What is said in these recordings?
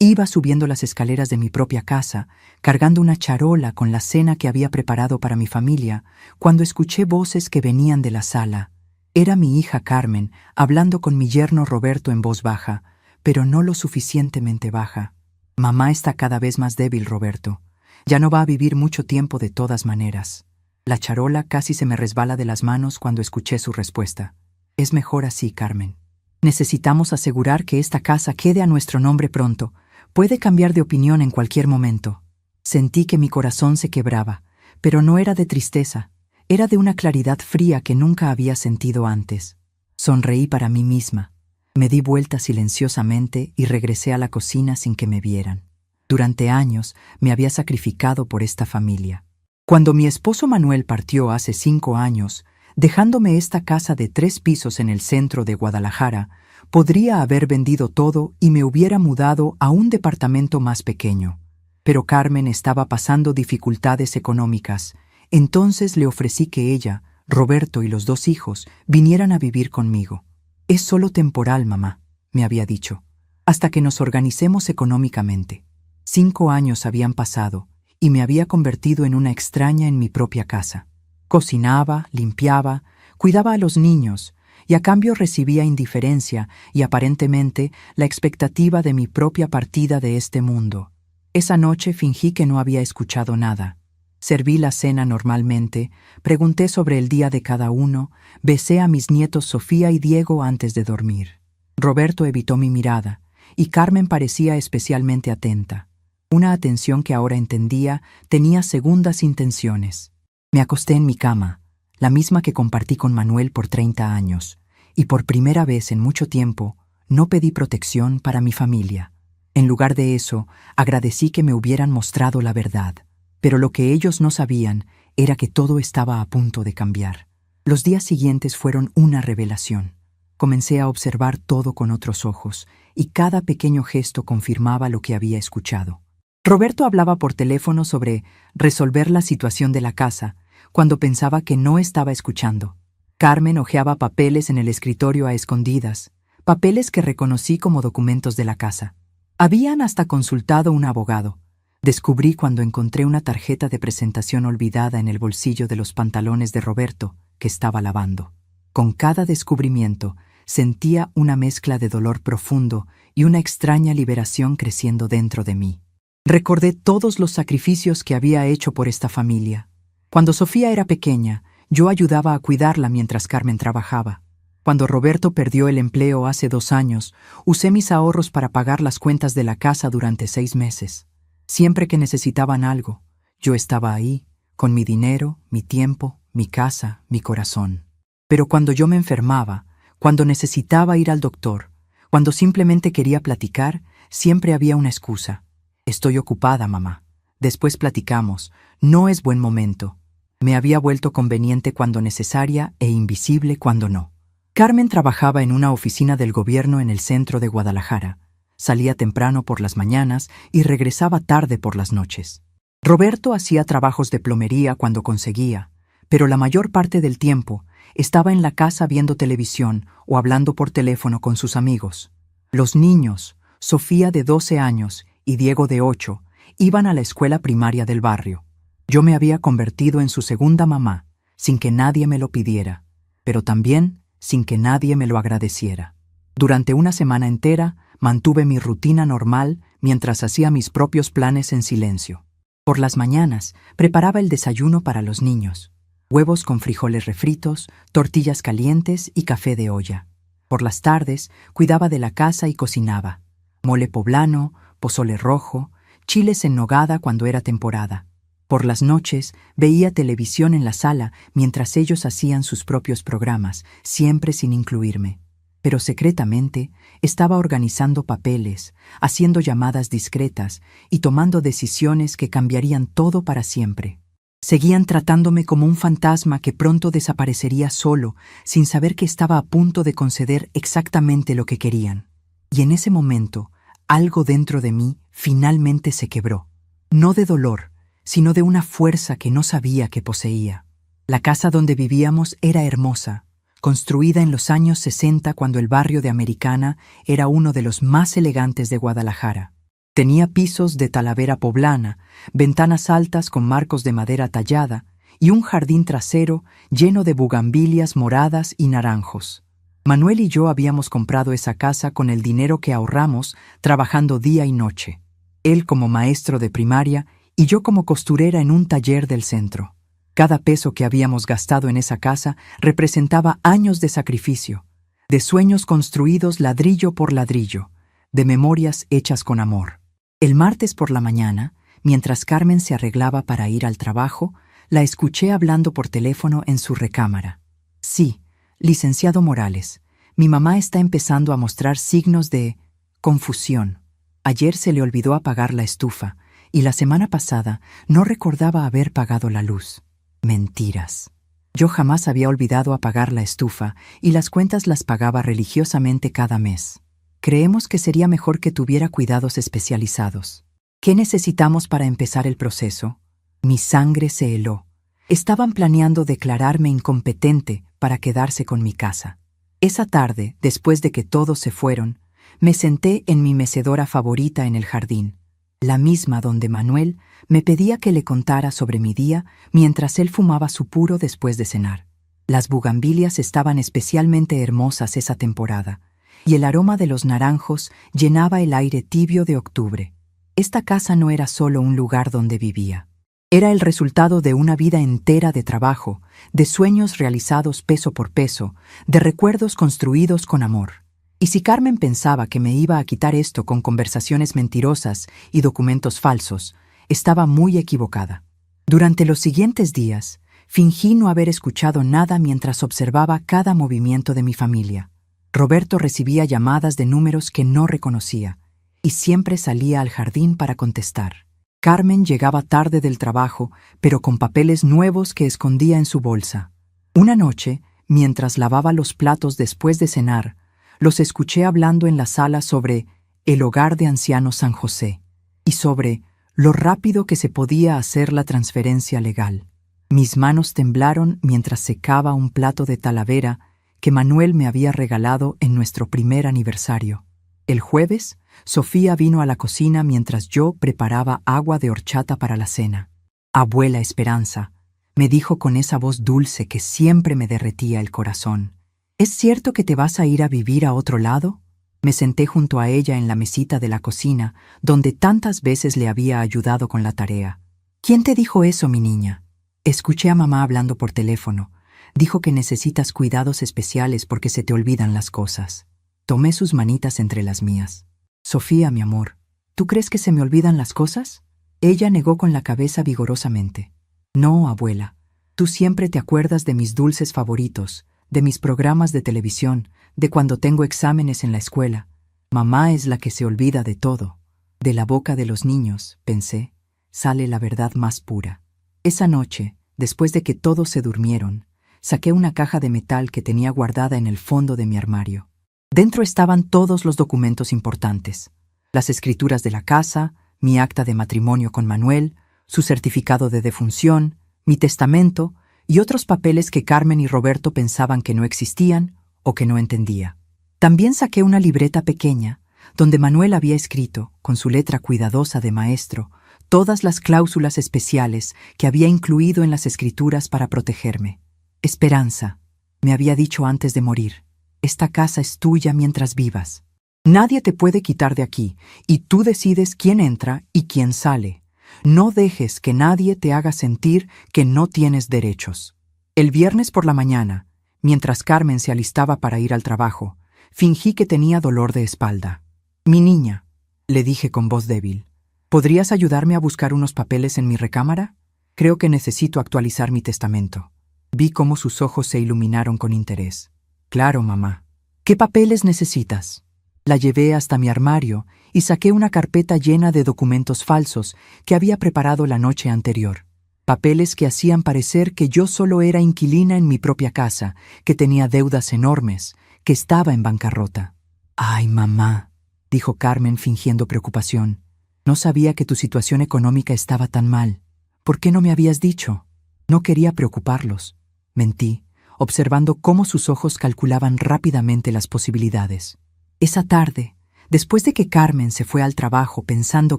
Iba subiendo las escaleras de mi propia casa, cargando una charola con la cena que había preparado para mi familia, cuando escuché voces que venían de la sala. Era mi hija Carmen, hablando con mi yerno Roberto en voz baja, pero no lo suficientemente baja. Mamá está cada vez más débil, Roberto. Ya no va a vivir mucho tiempo de todas maneras. La charola casi se me resbala de las manos cuando escuché su respuesta. Es mejor así, Carmen. Necesitamos asegurar que esta casa quede a nuestro nombre pronto. Puede cambiar de opinión en cualquier momento. Sentí que mi corazón se quebraba, pero no era de tristeza. Era de una claridad fría que nunca había sentido antes. Sonreí para mí misma. Me di vuelta silenciosamente y regresé a la cocina sin que me vieran. Durante años me había sacrificado por esta familia. Cuando mi esposo Manuel partió hace 5 años, dejándome esta casa de 3 pisos en el centro de Guadalajara, podría haber vendido todo y me hubiera mudado a un departamento más pequeño. Pero Carmen estaba pasando dificultades económicas. Entonces le ofrecí que ella, Roberto y los 2 hijos vinieran a vivir conmigo. Es solo temporal, mamá, me había dicho, hasta que nos organicemos económicamente. 5 años habían pasado y me había convertido en una extraña en mi propia casa. Cocinaba, limpiaba, cuidaba a los niños y a cambio recibía indiferencia y aparentemente la expectativa de mi propia partida de este mundo. Esa noche fingí que no había escuchado nada. Serví la cena normalmente, pregunté sobre el día de cada uno, besé a mis nietos Sofía y Diego antes de dormir. Roberto evitó mi mirada, y Carmen parecía especialmente atenta. Una atención que ahora entendía tenía segundas intenciones. Me acosté en mi cama, la misma que compartí con Manuel por 30 años, y por primera vez en mucho tiempo no pedí protección para mi familia. En lugar de eso, agradecí que me hubieran mostrado la verdad. Pero lo que ellos no sabían era que todo estaba a punto de cambiar. Los días siguientes fueron una revelación. Comencé a observar todo con otros ojos, y cada pequeño gesto confirmaba lo que había escuchado. Roberto hablaba por teléfono sobre resolver la situación de la casa, cuando pensaba que no estaba escuchando. Carmen hojeaba papeles en el escritorio a escondidas, papeles que reconocí como documentos de la casa. Habían hasta consultado un abogado. Descubrí cuando encontré una tarjeta de presentación olvidada en el bolsillo de los pantalones de Roberto, que estaba lavando. Con cada descubrimiento, sentía una mezcla de dolor profundo y una extraña liberación creciendo dentro de mí. Recordé todos los sacrificios que había hecho por esta familia. Cuando Sofía era pequeña, yo ayudaba a cuidarla mientras Carmen trabajaba. Cuando Roberto perdió el empleo hace 2 años, usé mis ahorros para pagar las cuentas de la casa durante 6 meses. Siempre que necesitaban algo, yo estaba ahí, con mi dinero, mi tiempo, mi casa, mi corazón. Pero cuando yo me enfermaba, cuando necesitaba ir al doctor, cuando simplemente quería platicar, siempre había una excusa. Estoy ocupada, mamá. Después platicamos. No es buen momento. Me había vuelto conveniente cuando necesaria e invisible cuando no. Carmen trabajaba en una oficina del gobierno en el centro de Guadalajara. Salía temprano por las mañanas y regresaba tarde por las noches. Roberto hacía trabajos de plomería cuando conseguía, pero la mayor parte del tiempo estaba en la casa viendo televisión o hablando por teléfono con sus amigos. Los niños, Sofía de 12 años y Diego de 8, iban a la escuela primaria del barrio. Yo me había convertido en su segunda mamá, sin que nadie me lo pidiera, pero también sin que nadie me lo agradeciera. Durante una semana entera, mantuve mi rutina normal mientras hacía mis propios planes en silencio. Por las mañanas, preparaba el desayuno para los niños. Huevos con frijoles refritos, tortillas calientes y café de olla. Por las tardes, cuidaba de la casa y cocinaba. Mole poblano, pozole rojo, chiles en nogada cuando era temporada. Por las noches, veía televisión en la sala mientras ellos hacían sus propios programas, siempre sin incluirme. Pero secretamente estaba organizando papeles, haciendo llamadas discretas y tomando decisiones que cambiarían todo para siempre. Seguían tratándome como un fantasma que pronto desaparecería solo, sin saber que estaba a punto de conceder exactamente lo que querían. Y en ese momento, algo dentro de mí finalmente se quebró. No de dolor, sino de una fuerza que no sabía que poseía. La casa donde vivíamos era hermosa, construida en los años 60 cuando el barrio de Americana era uno de los más elegantes de Guadalajara. Tenía pisos de talavera poblana, ventanas altas con marcos de madera tallada y un jardín trasero lleno de bugambilias moradas y naranjos. Manuel y yo habíamos comprado esa casa con el dinero que ahorramos trabajando día y noche. Él como maestro de primaria y yo como costurera en un taller del centro. Cada peso que habíamos gastado en esa casa representaba años de sacrificio, de sueños construidos ladrillo por ladrillo, de memorias hechas con amor. El martes por la mañana, mientras Carmen se arreglaba para ir al trabajo, la escuché hablando por teléfono en su recámara. Sí, licenciado Morales, mi mamá está empezando a mostrar signos de confusión. Ayer se le olvidó apagar la estufa y la semana pasada no recordaba haber pagado la luz. Mentiras. Yo jamás había olvidado apagar la estufa y las cuentas las pagaba religiosamente cada mes. Creemos que sería mejor que tuviera cuidados especializados. ¿Qué necesitamos para empezar el proceso? Mi sangre se heló. Estaban planeando declararme incompetente para quedarse con mi casa. Esa tarde, después de que todos se fueron, me senté en mi mecedora favorita en el jardín, la misma donde Manuel me pedía que le contara sobre mi día mientras él fumaba su puro después de cenar. Las bugambilias estaban especialmente hermosas esa temporada, y el aroma de los naranjos llenaba el aire tibio de octubre. Esta casa no era solo un lugar donde vivía. Era el resultado de una vida entera de trabajo, de sueños realizados peso por peso, de recuerdos construidos con amor. Y si Carmen pensaba que me iba a quitar esto con conversaciones mentirosas y documentos falsos, estaba muy equivocada. Durante los siguientes días, fingí no haber escuchado nada mientras observaba cada movimiento de mi familia. Roberto recibía llamadas de números que no reconocía, y siempre salía al jardín para contestar. Carmen llegaba tarde del trabajo, pero con papeles nuevos que escondía en su bolsa. Una noche, mientras lavaba los platos después de cenar, los escuché hablando en la sala sobre el hogar de ancianos San José y sobre lo rápido que se podía hacer la transferencia legal. Mis manos temblaron mientras secaba un plato de talavera que Manuel me había regalado en nuestro primer aniversario. El jueves, Sofía vino a la cocina mientras yo preparaba agua de horchata para la cena. «Abuela Esperanza», me dijo con esa voz dulce que siempre me derretía el corazón. «¿Es cierto que te vas a ir a vivir a otro lado?» Me senté junto a ella en la mesita de la cocina, donde tantas veces le había ayudado con la tarea. «¿Quién te dijo eso, mi niña?» Escuché a mamá hablando por teléfono. Dijo que necesitas cuidados especiales porque se te olvidan las cosas. Tomé sus manitas entre las mías. «Sofía, mi amor, ¿tú crees que se me olvidan las cosas?» Ella negó con la cabeza vigorosamente. «No, abuela. Tú siempre te acuerdas de mis dulces favoritos, de mis programas de televisión, de cuando tengo exámenes en la escuela. Mamá es la que se olvida de todo. De la boca de los niños, pensé, sale la verdad más pura». Esa noche, después de que todos se durmieron, saqué una caja de metal que tenía guardada en el fondo de mi armario. Dentro estaban todos los documentos importantes: las escrituras de la casa, mi acta de matrimonio con Manuel, su certificado de defunción, mi testamento y otros papeles que Carmen y Roberto pensaban que no existían o que no entendía. También saqué una libreta pequeña donde Manuel había escrito, con su letra cuidadosa de maestro, todas las cláusulas especiales que había incluido en las escrituras para protegerme. «Esperanza», me había dicho antes de morir, «esta casa es tuya mientras vivas. Nadie te puede quitar de aquí, y tú decides quién entra y quién sale. No dejes que nadie te haga sentir que no tienes derechos». El viernes por la mañana, mientras Carmen se alistaba para ir al trabajo, fingí que tenía dolor de espalda. «Mi niña», le dije con voz débil, «¿podrías ayudarme a buscar unos papeles en mi recámara? Creo que necesito actualizar mi testamento». Vi cómo sus ojos se iluminaron con interés. «Claro, mamá. ¿Qué papeles necesitas?» La llevé hasta mi armario y saqué una carpeta llena de documentos falsos que había preparado la noche anterior. Papeles que hacían parecer que yo solo era inquilina en mi propia casa, que tenía deudas enormes, que estaba en bancarrota. «Ay, mamá», dijo Carmen fingiendo preocupación. «No sabía que tu situación económica estaba tan mal. ¿Por qué no me habías dicho?» No quería preocuparlos. Mentí, observando cómo sus ojos calculaban rápidamente las posibilidades. Esa tarde, Después de que Carmen se fue al trabajo pensando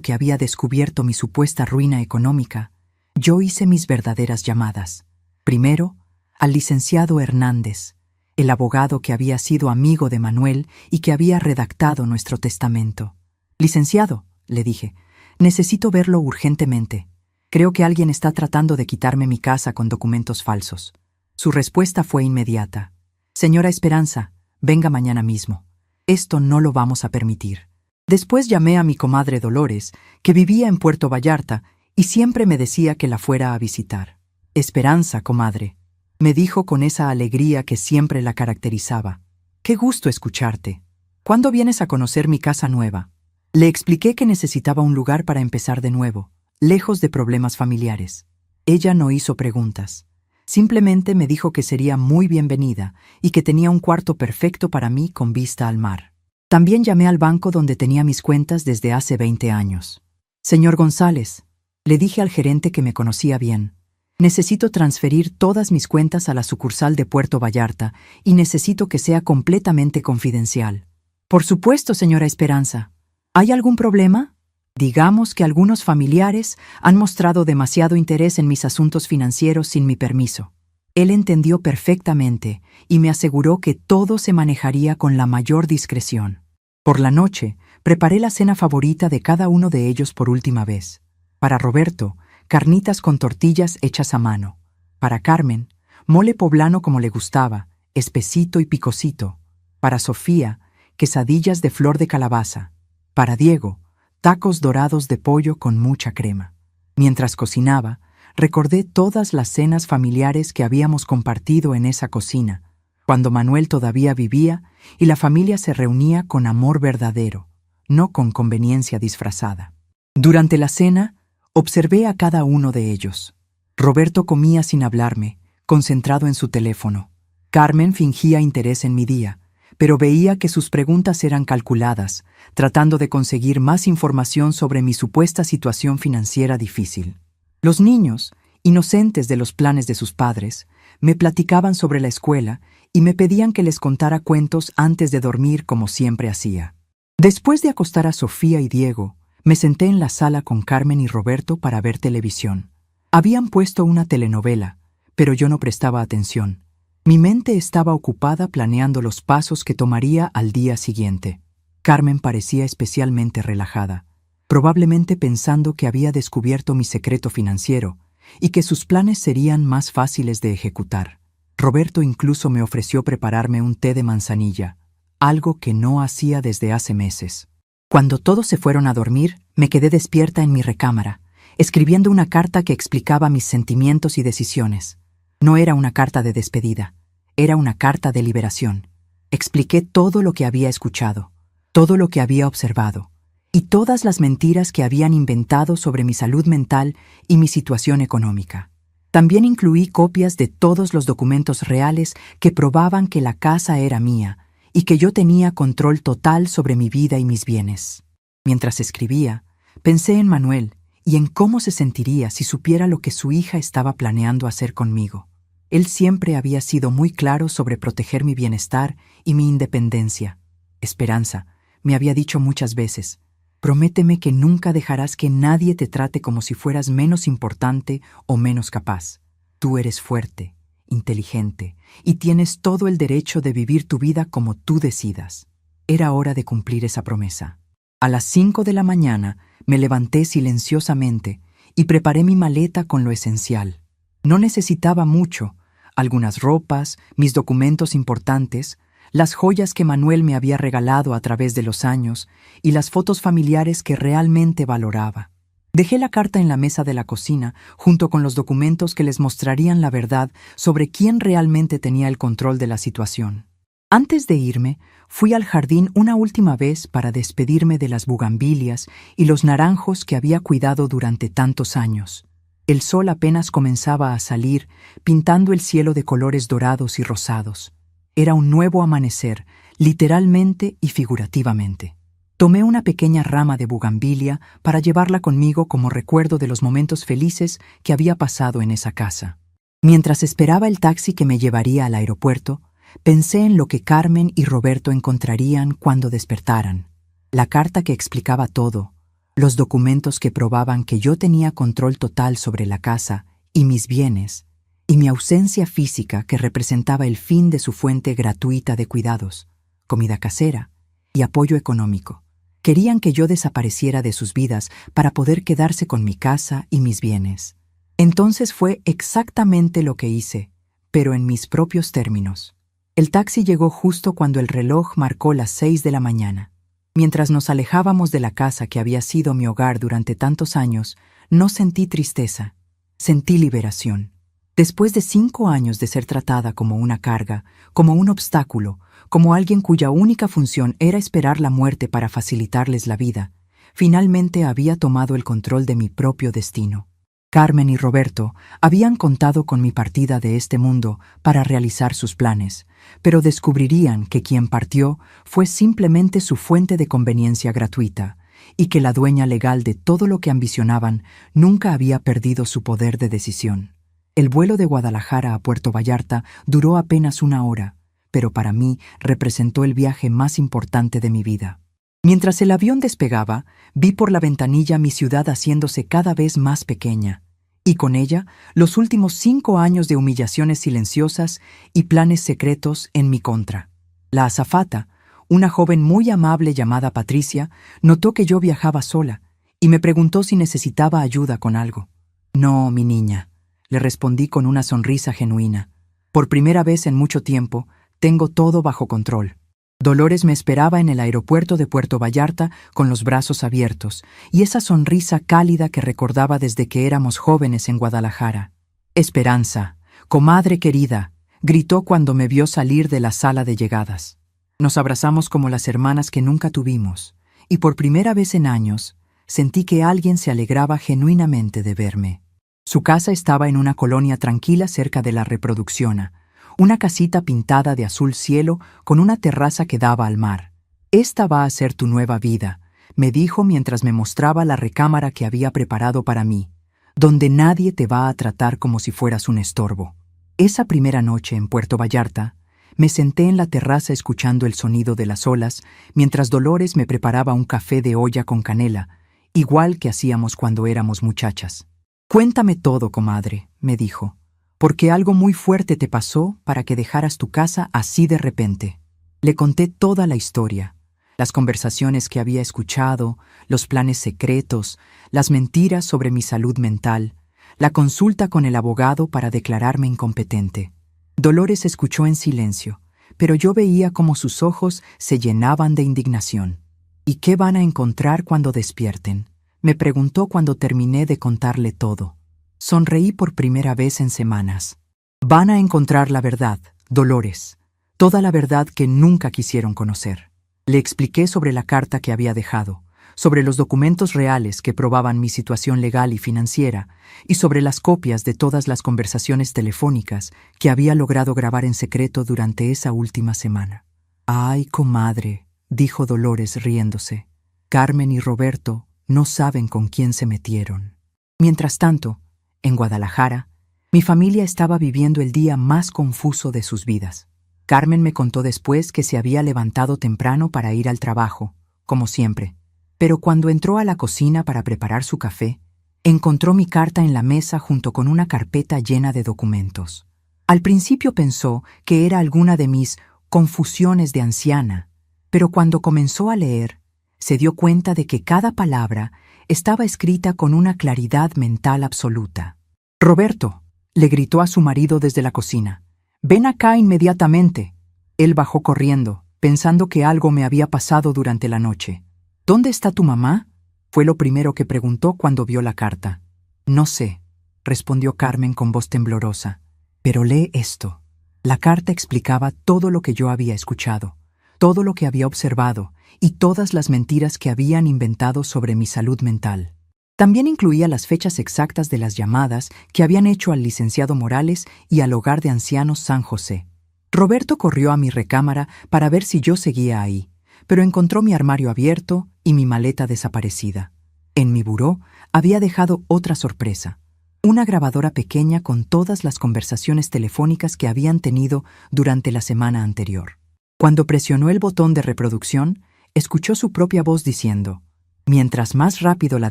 que había descubierto mi supuesta ruina económica, yo hice mis verdaderas llamadas. Primero, al licenciado Hernández, el abogado que había sido amigo de Manuel y que había redactado nuestro testamento. «Licenciado», le dije, «necesito verlo urgentemente. Creo que alguien está tratando de quitarme mi casa con documentos falsos». Su respuesta fue inmediata. «Señora Esperanza, venga mañana mismo. Esto no lo vamos a permitir». Después llamé a mi comadre Dolores, que vivía en Puerto Vallarta, y siempre me decía que la fuera a visitar. «Esperanza, comadre», me dijo con esa alegría que siempre la caracterizaba. «Qué gusto escucharte. ¿Cuándo vienes a conocer mi casa nueva?» Le expliqué que necesitaba un lugar para empezar de nuevo, lejos de problemas familiares. Ella no hizo preguntas. Simplemente me dijo que sería muy bienvenida y que tenía un cuarto perfecto para mí con vista al mar. También llamé al banco donde tenía mis cuentas desde hace 20 años. «Señor González», le dije al gerente que me conocía bien, «necesito transferir todas mis cuentas a la sucursal de Puerto Vallarta y necesito que sea completamente confidencial». «Por supuesto, señora Esperanza. ¿Hay algún problema?» «Digamos que algunos familiares han mostrado demasiado interés en mis asuntos financieros sin mi permiso». Él entendió perfectamente y me aseguró que todo se manejaría con la mayor discreción. Por la noche, preparé la cena favorita de cada uno de ellos por última vez. Para Roberto, carnitas con tortillas hechas a mano. Para Carmen, mole poblano como le gustaba, espesito y picosito. Para Sofía, quesadillas de flor de calabaza. Para Diego, tacos dorados de pollo con mucha crema. Mientras cocinaba, recordé todas las cenas familiares que habíamos compartido en esa cocina, cuando Manuel todavía vivía y la familia se reunía con amor verdadero, no con conveniencia disfrazada. Durante la cena, observé a cada uno de ellos. Roberto comía sin hablarme, concentrado en su teléfono. Carmen fingía interés en mi día, pero veía que sus preguntas eran calculadas, tratando de conseguir más información sobre mi supuesta situación financiera difícil. Los niños, inocentes de los planes de sus padres, me platicaban sobre la escuela y me pedían que les contara cuentos antes de dormir como siempre hacía. Después de acostar a Sofía y Diego, me senté en la sala con Carmen y Roberto para ver televisión. Habían puesto una telenovela, pero yo no prestaba atención. Mi mente estaba ocupada planeando los pasos que tomaría al día siguiente. Carmen parecía especialmente relajada, probablemente pensando que había descubierto mi secreto financiero y que sus planes serían más fáciles de ejecutar. Roberto incluso me ofreció prepararme un té de manzanilla, algo que no hacía desde hace meses. Cuando todos se fueron a dormir, me quedé despierta en mi recámara, escribiendo una carta que explicaba mis sentimientos y decisiones. No era una carta de despedida, era una carta de liberación. Expliqué todo lo que había escuchado, todo lo que había observado, y todas las mentiras que habían inventado sobre mi salud mental y mi situación económica. También incluí copias de todos los documentos reales que probaban que la casa era mía y que yo tenía control total sobre mi vida y mis bienes. Mientras escribía, pensé en Manuel y en cómo se sentiría si supiera lo que su hija estaba planeando hacer conmigo. Él siempre había sido muy claro sobre proteger mi bienestar y mi independencia. Esperanza, me había dicho muchas veces, prométeme que nunca dejarás que nadie te trate como si fueras menos importante o menos capaz. Tú eres fuerte, inteligente, y tienes todo el derecho de vivir tu vida como tú decidas. Era hora de cumplir esa promesa. A las 5 de la mañana me levanté silenciosamente y preparé mi maleta con lo esencial. No necesitaba mucho, algunas ropas, mis documentos importantes, las joyas que Manuel me había regalado a través de los años y las fotos familiares que realmente valoraba. Dejé la carta en la mesa de la cocina junto con los documentos que les mostrarían la verdad sobre quién realmente tenía el control de la situación. Antes de irme, fui al jardín una última vez para despedirme de las bugambilias y los naranjos que había cuidado durante tantos años. El sol apenas comenzaba a salir, pintando el cielo de colores dorados y rosados. Era un nuevo amanecer, literalmente y figurativamente. Tomé una pequeña rama de bugambilia para llevarla conmigo como recuerdo de los momentos felices que había pasado en esa casa. Mientras esperaba el taxi que me llevaría al aeropuerto, pensé en lo que Carmen y Roberto encontrarían cuando despertaran. La carta que explicaba todo, los documentos que probaban que yo tenía control total sobre la casa y mis bienes, y mi ausencia física que representaba el fin de su fuente gratuita de cuidados, comida casera y apoyo económico. Querían que yo desapareciera de sus vidas para poder quedarse con mi casa y mis bienes. Entonces fue exactamente lo que hice, pero en mis propios términos. El taxi llegó justo cuando el reloj marcó las 6 de la mañana. Mientras nos alejábamos de la casa que había sido mi hogar durante tantos años, no sentí tristeza, sentí liberación. Después de 5 años de ser tratada como una carga, como un obstáculo, como alguien cuya única función era esperar la muerte para facilitarles la vida, finalmente había tomado el control de mi propio destino. Carmen y Roberto habían contado con mi partida de este mundo para realizar sus planes, pero descubrirían que quien partió fue simplemente su fuente de conveniencia gratuita y que la dueña legal de todo lo que ambicionaban nunca había perdido su poder de decisión. El vuelo de Guadalajara a Puerto Vallarta duró apenas 1 hora, pero para mí representó el viaje más importante de mi vida. Mientras el avión despegaba, vi por la ventanilla mi ciudad haciéndose cada vez más pequeña, y con ella los últimos 5 años de humillaciones silenciosas y planes secretos en mi contra. La azafata, una joven muy amable llamada Patricia, notó que yo viajaba sola y me preguntó si necesitaba ayuda con algo. «No, mi niña», le respondí con una sonrisa genuina. «Por primera vez en mucho tiempo, tengo todo bajo control». Dolores me esperaba en el aeropuerto de Puerto Vallarta con los brazos abiertos y esa sonrisa cálida que recordaba desde que éramos jóvenes en Guadalajara. «Esperanza, comadre querida», gritó cuando me vio salir de la sala de llegadas. Nos abrazamos como las hermanas que nunca tuvimos, y por primera vez en años sentí que alguien se alegraba genuinamente de verme. Su casa estaba en una colonia tranquila cerca de la Reproducciona, una casita pintada de azul cielo con una terraza que daba al mar. «Esta va a ser tu nueva vida», me dijo mientras me mostraba la recámara que había preparado para mí, donde nadie te va a tratar como si fueras un estorbo. Esa primera noche en Puerto Vallarta, me senté en la terraza escuchando el sonido de las olas mientras Dolores me preparaba un café de olla con canela, igual que hacíamos cuando éramos muchachas. «Cuéntame todo, comadre», me dijo, «porque algo muy fuerte te pasó para que dejaras tu casa así de repente». Le conté toda la historia, las conversaciones que había escuchado, los planes secretos, las mentiras sobre mi salud mental, la consulta con el abogado para declararme incompetente. Dolores escuchó en silencio, pero yo veía cómo sus ojos se llenaban de indignación. «¿Y qué van a encontrar cuando despierten?», me preguntó cuando terminé de contarle todo. Sonreí por primera vez en semanas. «Van a encontrar la verdad, Dolores, toda la verdad que nunca quisieron conocer». Le expliqué sobre la carta que había dejado, sobre los documentos reales que probaban mi situación legal y financiera, y sobre las copias de todas las conversaciones telefónicas que había logrado grabar en secreto durante esa última semana. «Ay, comadre», dijo Dolores riéndose, «Carmen y Roberto no saben con quién se metieron». Mientras tanto, en Guadalajara, mi familia estaba viviendo el día más confuso de sus vidas. Carmen me contó después que se había levantado temprano para ir al trabajo, como siempre, pero cuando entró a la cocina para preparar su café, encontró mi carta en la mesa junto con una carpeta llena de documentos. Al principio pensó que era alguna de mis confusiones de anciana, pero cuando comenzó a leer, se dio cuenta de que cada palabra estaba escrita con una claridad mental absoluta. «Roberto», le gritó a su marido desde la cocina, «ven acá inmediatamente». Él bajó corriendo, pensando que algo me había pasado durante la noche. «¿Dónde está tu mamá?», fue lo primero que preguntó cuando vio la carta. «No sé», respondió Carmen con voz temblorosa, «pero lee esto». La carta explicaba todo lo que yo había escuchado, todo lo que había observado y todas las mentiras que habían inventado sobre mi salud mental. También incluía las fechas exactas de las llamadas que habían hecho al licenciado Morales y al hogar de ancianos San José. Roberto corrió a mi recámara para ver si yo seguía ahí, pero encontró mi armario abierto y mi maleta desaparecida. En mi buró había dejado otra sorpresa, una grabadora pequeña con todas las conversaciones telefónicas que habían tenido durante la semana anterior. Cuando presionó el botón de reproducción, escuchó su propia voz diciendo: «Mientras más rápido la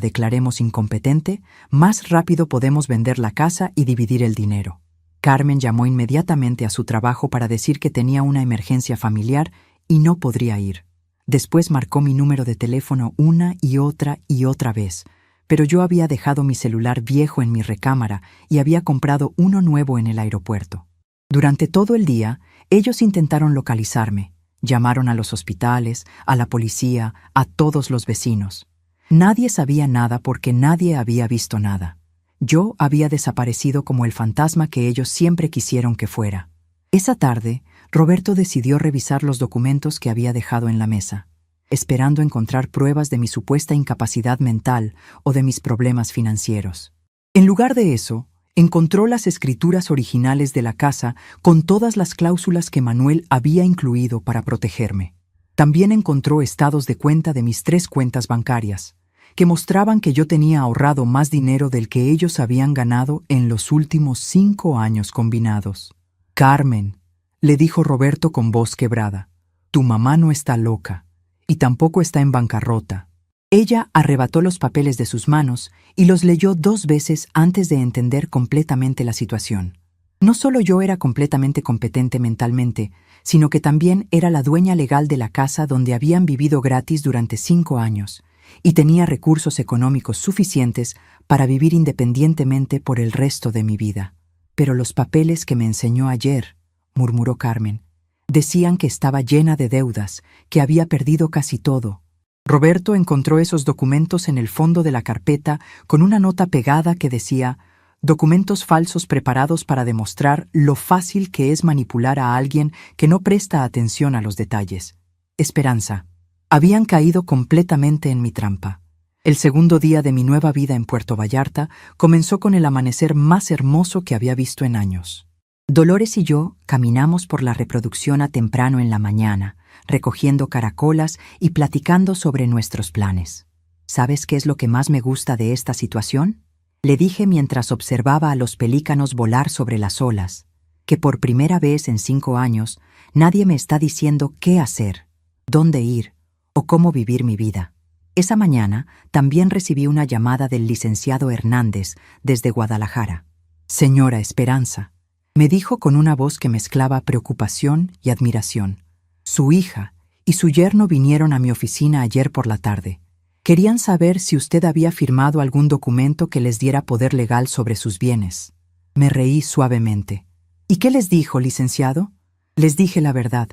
declaremos incompetente, más rápido podemos vender la casa y dividir el dinero». Carmen llamó inmediatamente a su trabajo para decir que tenía una emergencia familiar y no podría ir. Después marcó mi número de teléfono una y otra vez, pero yo había dejado mi celular viejo en mi recámara y había comprado uno nuevo en el aeropuerto. Durante todo el día, ellos intentaron localizarme. Llamaron a los hospitales, a la policía, a todos los vecinos. Nadie sabía nada porque nadie había visto nada. Yo había desaparecido como el fantasma que ellos siempre quisieron que fuera. Esa tarde, Roberto decidió revisar los documentos que había dejado en la mesa, esperando encontrar pruebas de mi supuesta incapacidad mental o de mis problemas financieros. En lugar de eso, encontró las escrituras originales de la casa con todas las cláusulas que Manuel había incluido para protegerme. También encontró estados de cuenta de mis 3 cuentas bancarias, que mostraban que yo tenía ahorrado más dinero del que ellos habían ganado en los últimos 5 años combinados. «Carmen», le dijo Roberto con voz quebrada, «tu mamá no está loca, y tampoco está en bancarrota». Ella arrebató los papeles de sus manos y los leyó 2 veces antes de entender completamente la situación. No solo yo era completamente competente mentalmente, sino que también era la dueña legal de la casa donde habían vivido gratis durante 5 años, y tenía recursos económicos suficientes para vivir independientemente por el resto de mi vida. «Pero los papeles que me enseñó ayer», murmuró Carmen, «decían que estaba llena de deudas, que había perdido casi todo». Roberto encontró esos documentos en el fondo de la carpeta con una nota pegada que decía: «Documentos falsos preparados para demostrar lo fácil que es manipular a alguien que no presta atención a los detalles». Esperanza. Habían caído completamente en mi trampa. El segundo día de mi nueva vida en Puerto Vallarta comenzó con el amanecer más hermoso que había visto en años. Dolores y yo caminamos por la reproducción a temprano en la mañana, recogiendo caracolas y platicando sobre nuestros planes. ¿Sabes qué es lo que más me gusta de esta situación?, le dije mientras observaba a los pelícanos volar sobre las olas, que por primera vez en 5 años nadie me está diciendo qué hacer, dónde ir o cómo vivir mi vida. Esa mañana también recibí una llamada del licenciado Hernández desde Guadalajara. «Señora Esperanza», me dijo con una voz que mezclaba preocupación y admiración. «Su hija y su yerno vinieron a mi oficina ayer por la tarde. Querían saber si usted había firmado algún documento que les diera poder legal sobre sus bienes». Me reí suavemente. «¿Y qué les dijo, licenciado?». «Les dije la verdad,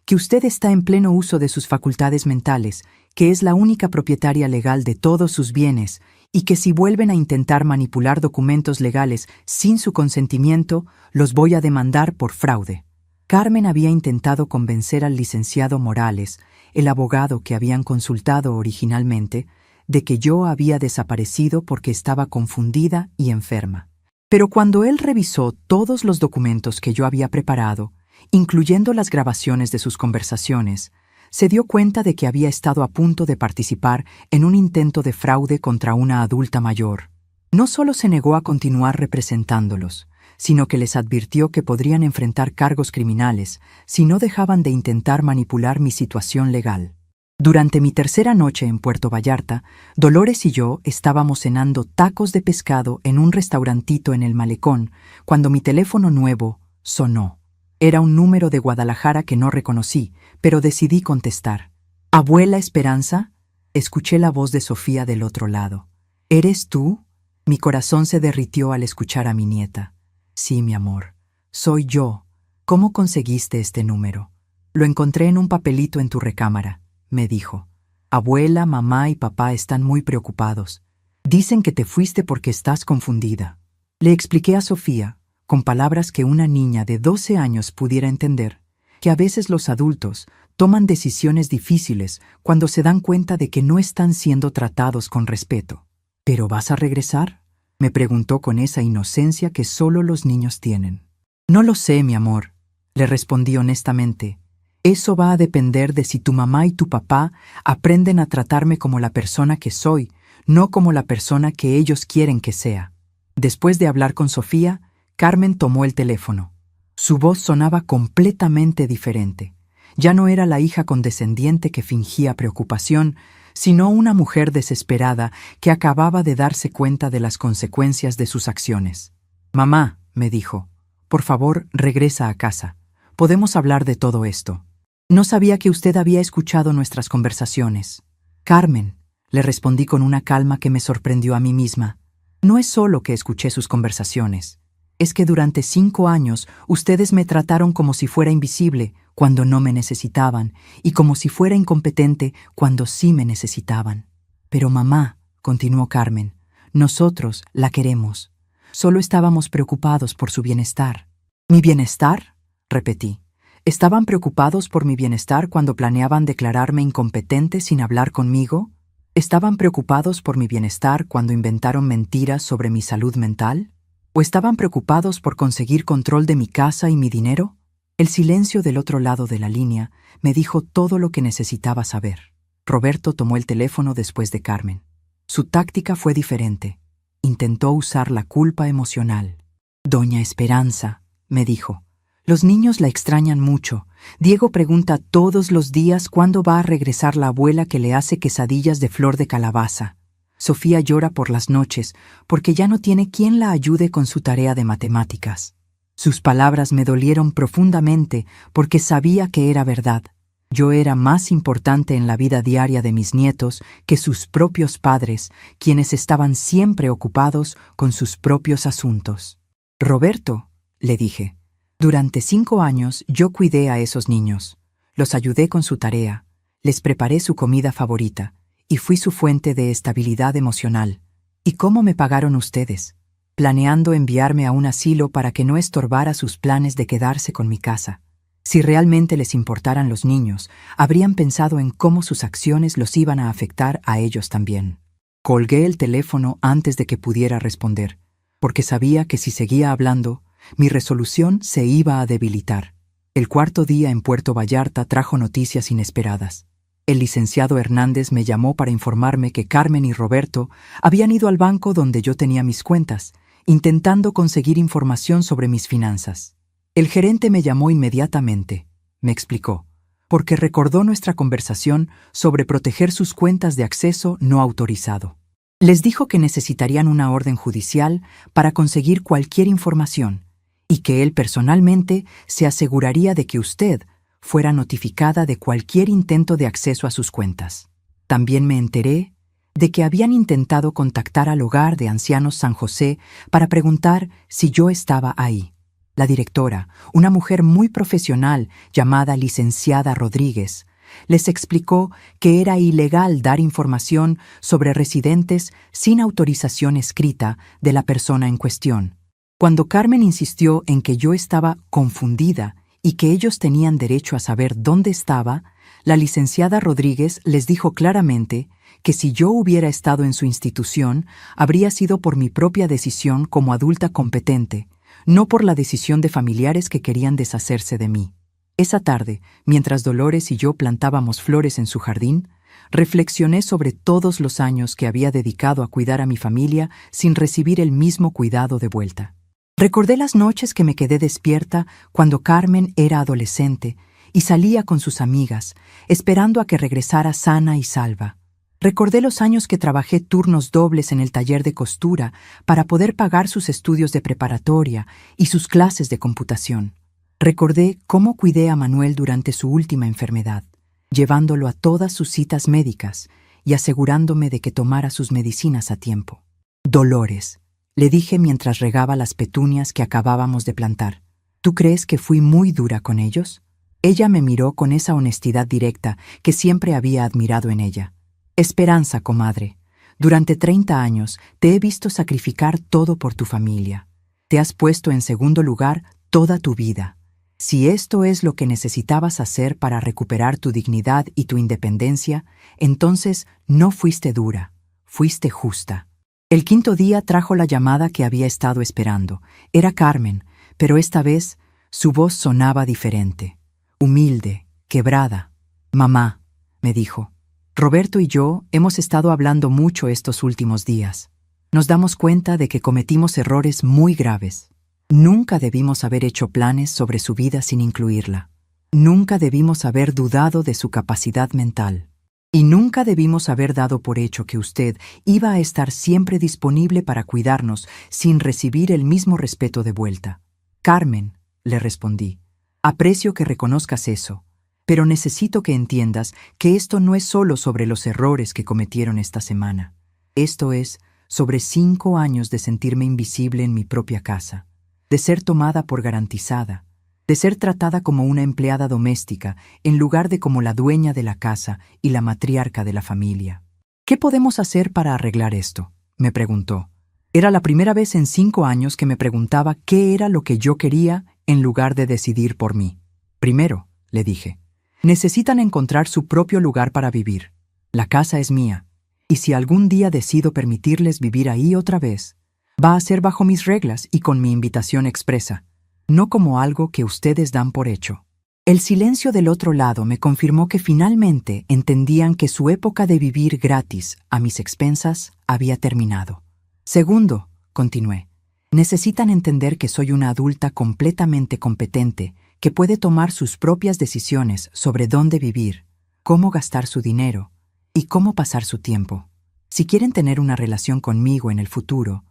que usted está en pleno uso de sus facultades mentales, que es la única propietaria legal de todos sus bienes y que si vuelven a intentar manipular documentos legales sin su consentimiento, los voy a demandar por fraude». Carmen había intentado convencer al licenciado Morales, el abogado que habían consultado originalmente, de que yo había desaparecido porque estaba confundida y enferma. Pero cuando él revisó todos los documentos que yo había preparado, incluyendo las grabaciones de sus conversaciones, se dio cuenta de que había estado a punto de participar en un intento de fraude contra una adulta mayor. No solo se negó a continuar representándolos, sino que les advirtió que podrían enfrentar cargos criminales si no dejaban de intentar manipular mi situación legal. Durante mi tercera noche en Puerto Vallarta, Dolores y yo estábamos cenando tacos de pescado en un restaurantito en el malecón cuando mi teléfono nuevo sonó. Era un número de Guadalajara que no reconocí, pero decidí contestar. «¿Abuela Esperanza?», escuché la voz de Sofía del otro lado. «¿Eres tú?». Mi corazón se derritió al escuchar a mi nieta. «Sí, mi amor, soy yo. ¿Cómo conseguiste este número?». «Lo encontré en un papelito en tu recámara», me dijo. «Abuela, mamá y papá están muy preocupados. Dicen que te fuiste porque estás confundida». Le expliqué a Sofía, con palabras que una niña de 12 años pudiera entender, que a veces los adultos toman decisiones difíciles cuando se dan cuenta de que no están siendo tratados con respeto. «¿Pero vas a regresar?», me preguntó con esa inocencia que solo los niños tienen. «No lo sé, mi amor», le respondí honestamente. «Eso va a depender de si tu mamá y tu papá aprenden a tratarme como la persona que soy, no como la persona que ellos quieren que sea». Después de hablar con Sofía, Carmen tomó el teléfono. Su voz sonaba completamente diferente. Ya no era la hija condescendiente que fingía preocupación, sino una mujer desesperada que acababa de darse cuenta de las consecuencias de sus acciones. «Mamá», me dijo, «por favor, regresa a casa. Podemos hablar de todo esto. No sabía que usted había escuchado nuestras conversaciones». «Carmen», le respondí con una calma que me sorprendió a mí misma, «no es solo que escuché sus conversaciones. Es que durante 5 años ustedes me trataron como si fuera invisible cuando no me necesitaban y como si fuera incompetente cuando sí me necesitaban. Pero mamá», continuó Carmen, «nosotros la queremos. Solo estábamos preocupados por su bienestar». «¿Mi bienestar?», repetí. «¿Estaban preocupados por mi bienestar cuando planeaban declararme incompetente sin hablar conmigo? ¿Estaban preocupados por mi bienestar cuando inventaron mentiras sobre mi salud mental? ¿O estaban preocupados por conseguir control de mi casa y mi dinero?». El silencio del otro lado de la línea me dijo todo lo que necesitaba saber. Roberto tomó el teléfono después de Carmen. Su táctica fue diferente. Intentó usar la culpa emocional. «Doña Esperanza», me dijo, «los niños la extrañan mucho. Diego pregunta todos los días cuándo va a regresar la abuela que le hace quesadillas de flor de calabaza. Sofía llora por las noches porque ya no tiene quien la ayude con su tarea de matemáticas». Sus palabras me dolieron profundamente porque sabía que era verdad. Yo era más importante en la vida diaria de mis nietos que sus propios padres, quienes estaban siempre ocupados con sus propios asuntos. «Roberto», le dije, «durante 5 años yo cuidé a esos niños. Los ayudé con su tarea, les preparé su comida favorita y fui su fuente de estabilidad emocional. ¿Y cómo me pagaron ustedes? Planeando enviarme a un asilo para que no estorbara sus planes de quedarse con mi casa. Si realmente les importaran los niños, habrían pensado en cómo sus acciones los iban a afectar a ellos también». Colgué el teléfono antes de que pudiera responder, porque sabía que si seguía hablando, mi resolución se iba a debilitar. El 4.º día en Puerto Vallarta trajo noticias inesperadas. El licenciado Hernández me llamó para informarme que Carmen y Roberto habían ido al banco donde yo tenía mis cuentas, intentando conseguir información sobre mis finanzas. El gerente me llamó inmediatamente, me explicó, porque recordó nuestra conversación sobre proteger sus cuentas de acceso no autorizado. Les dijo que necesitarían una orden judicial para conseguir cualquier información y que él personalmente se aseguraría de que usted fuera notificada de cualquier intento de acceso a sus cuentas. También me enteré de que habían intentado contactar al Hogar de Ancianos San José para preguntar si yo estaba ahí. La directora, una mujer muy profesional llamada licenciada Rodríguez, les explicó que era ilegal dar información sobre residentes sin autorización escrita de la persona en cuestión. Cuando Carmen insistió en que yo estaba confundida y que ellos tenían derecho a saber dónde estaba, la licenciada Rodríguez les dijo claramente que si yo hubiera estado en su institución, habría sido por mi propia decisión como adulta competente, no por la decisión de familiares que querían deshacerse de mí. Esa tarde, mientras Dolores y yo plantábamos flores en su jardín, reflexioné sobre todos los años que había dedicado a cuidar a mi familia sin recibir el mismo cuidado de vuelta. Recordé las noches que me quedé despierta cuando Carmen era adolescente y salía con sus amigas, esperando a que regresara sana y salva. Recordé los años que trabajé turnos dobles en el taller de costura para poder pagar sus estudios de preparatoria y sus clases de computación. Recordé cómo cuidé a Manuel durante su última enfermedad, llevándolo a todas sus citas médicas y asegurándome de que tomara sus medicinas a tiempo. «Dolores», le dije mientras regaba las petunias que acabábamos de plantar, «¿tú crees que fui muy dura con ellos?». Ella me miró con esa honestidad directa que siempre había admirado en ella. «Esperanza, comadre, durante 30 años te he visto sacrificar todo por tu familia. Te has puesto en segundo lugar toda tu vida. Si esto es lo que necesitabas hacer para recuperar tu dignidad y tu independencia, entonces no fuiste dura, fuiste justa». El 5.º día trajo la llamada que había estado esperando. Era Carmen, pero esta vez su voz sonaba diferente, humilde, quebrada. «Mamá», me dijo, «Roberto y yo hemos estado hablando mucho estos últimos días. Nos damos cuenta de que cometimos errores muy graves. Nunca debimos haber hecho planes sobre su vida sin incluirla. Nunca debimos haber dudado de su capacidad mental. Y nunca debimos haber dado por hecho que usted iba a estar siempre disponible para cuidarnos sin recibir el mismo respeto de vuelta. Carmen, le respondí, aprecio que reconozcas eso, pero necesito que entiendas que esto no es solo sobre los errores que cometieron esta semana. Esto es sobre 5 años de sentirme invisible en mi propia casa, de ser tomada por garantizada, de ser tratada como una empleada doméstica en lugar de como la dueña de la casa y la matriarca de la familia. ¿Qué podemos hacer para arreglar esto?, me preguntó. Era la primera vez en 5 años que me preguntaba qué era lo que yo quería en lugar de decidir por mí. Primero, le dije, necesitan encontrar su propio lugar para vivir. La casa es mía, y si algún día decido permitirles vivir ahí otra vez, va a ser bajo mis reglas y con mi invitación expresa, no como algo que ustedes dan por hecho. El silencio del otro lado me confirmó que finalmente entendían que su época de vivir gratis a mis expensas había terminado. Segundo, continué, necesitan entender que soy una adulta completamente competente que puede tomar sus propias decisiones sobre dónde vivir, cómo gastar su dinero y cómo pasar su tiempo. Si quieren tener una relación conmigo en el futuro,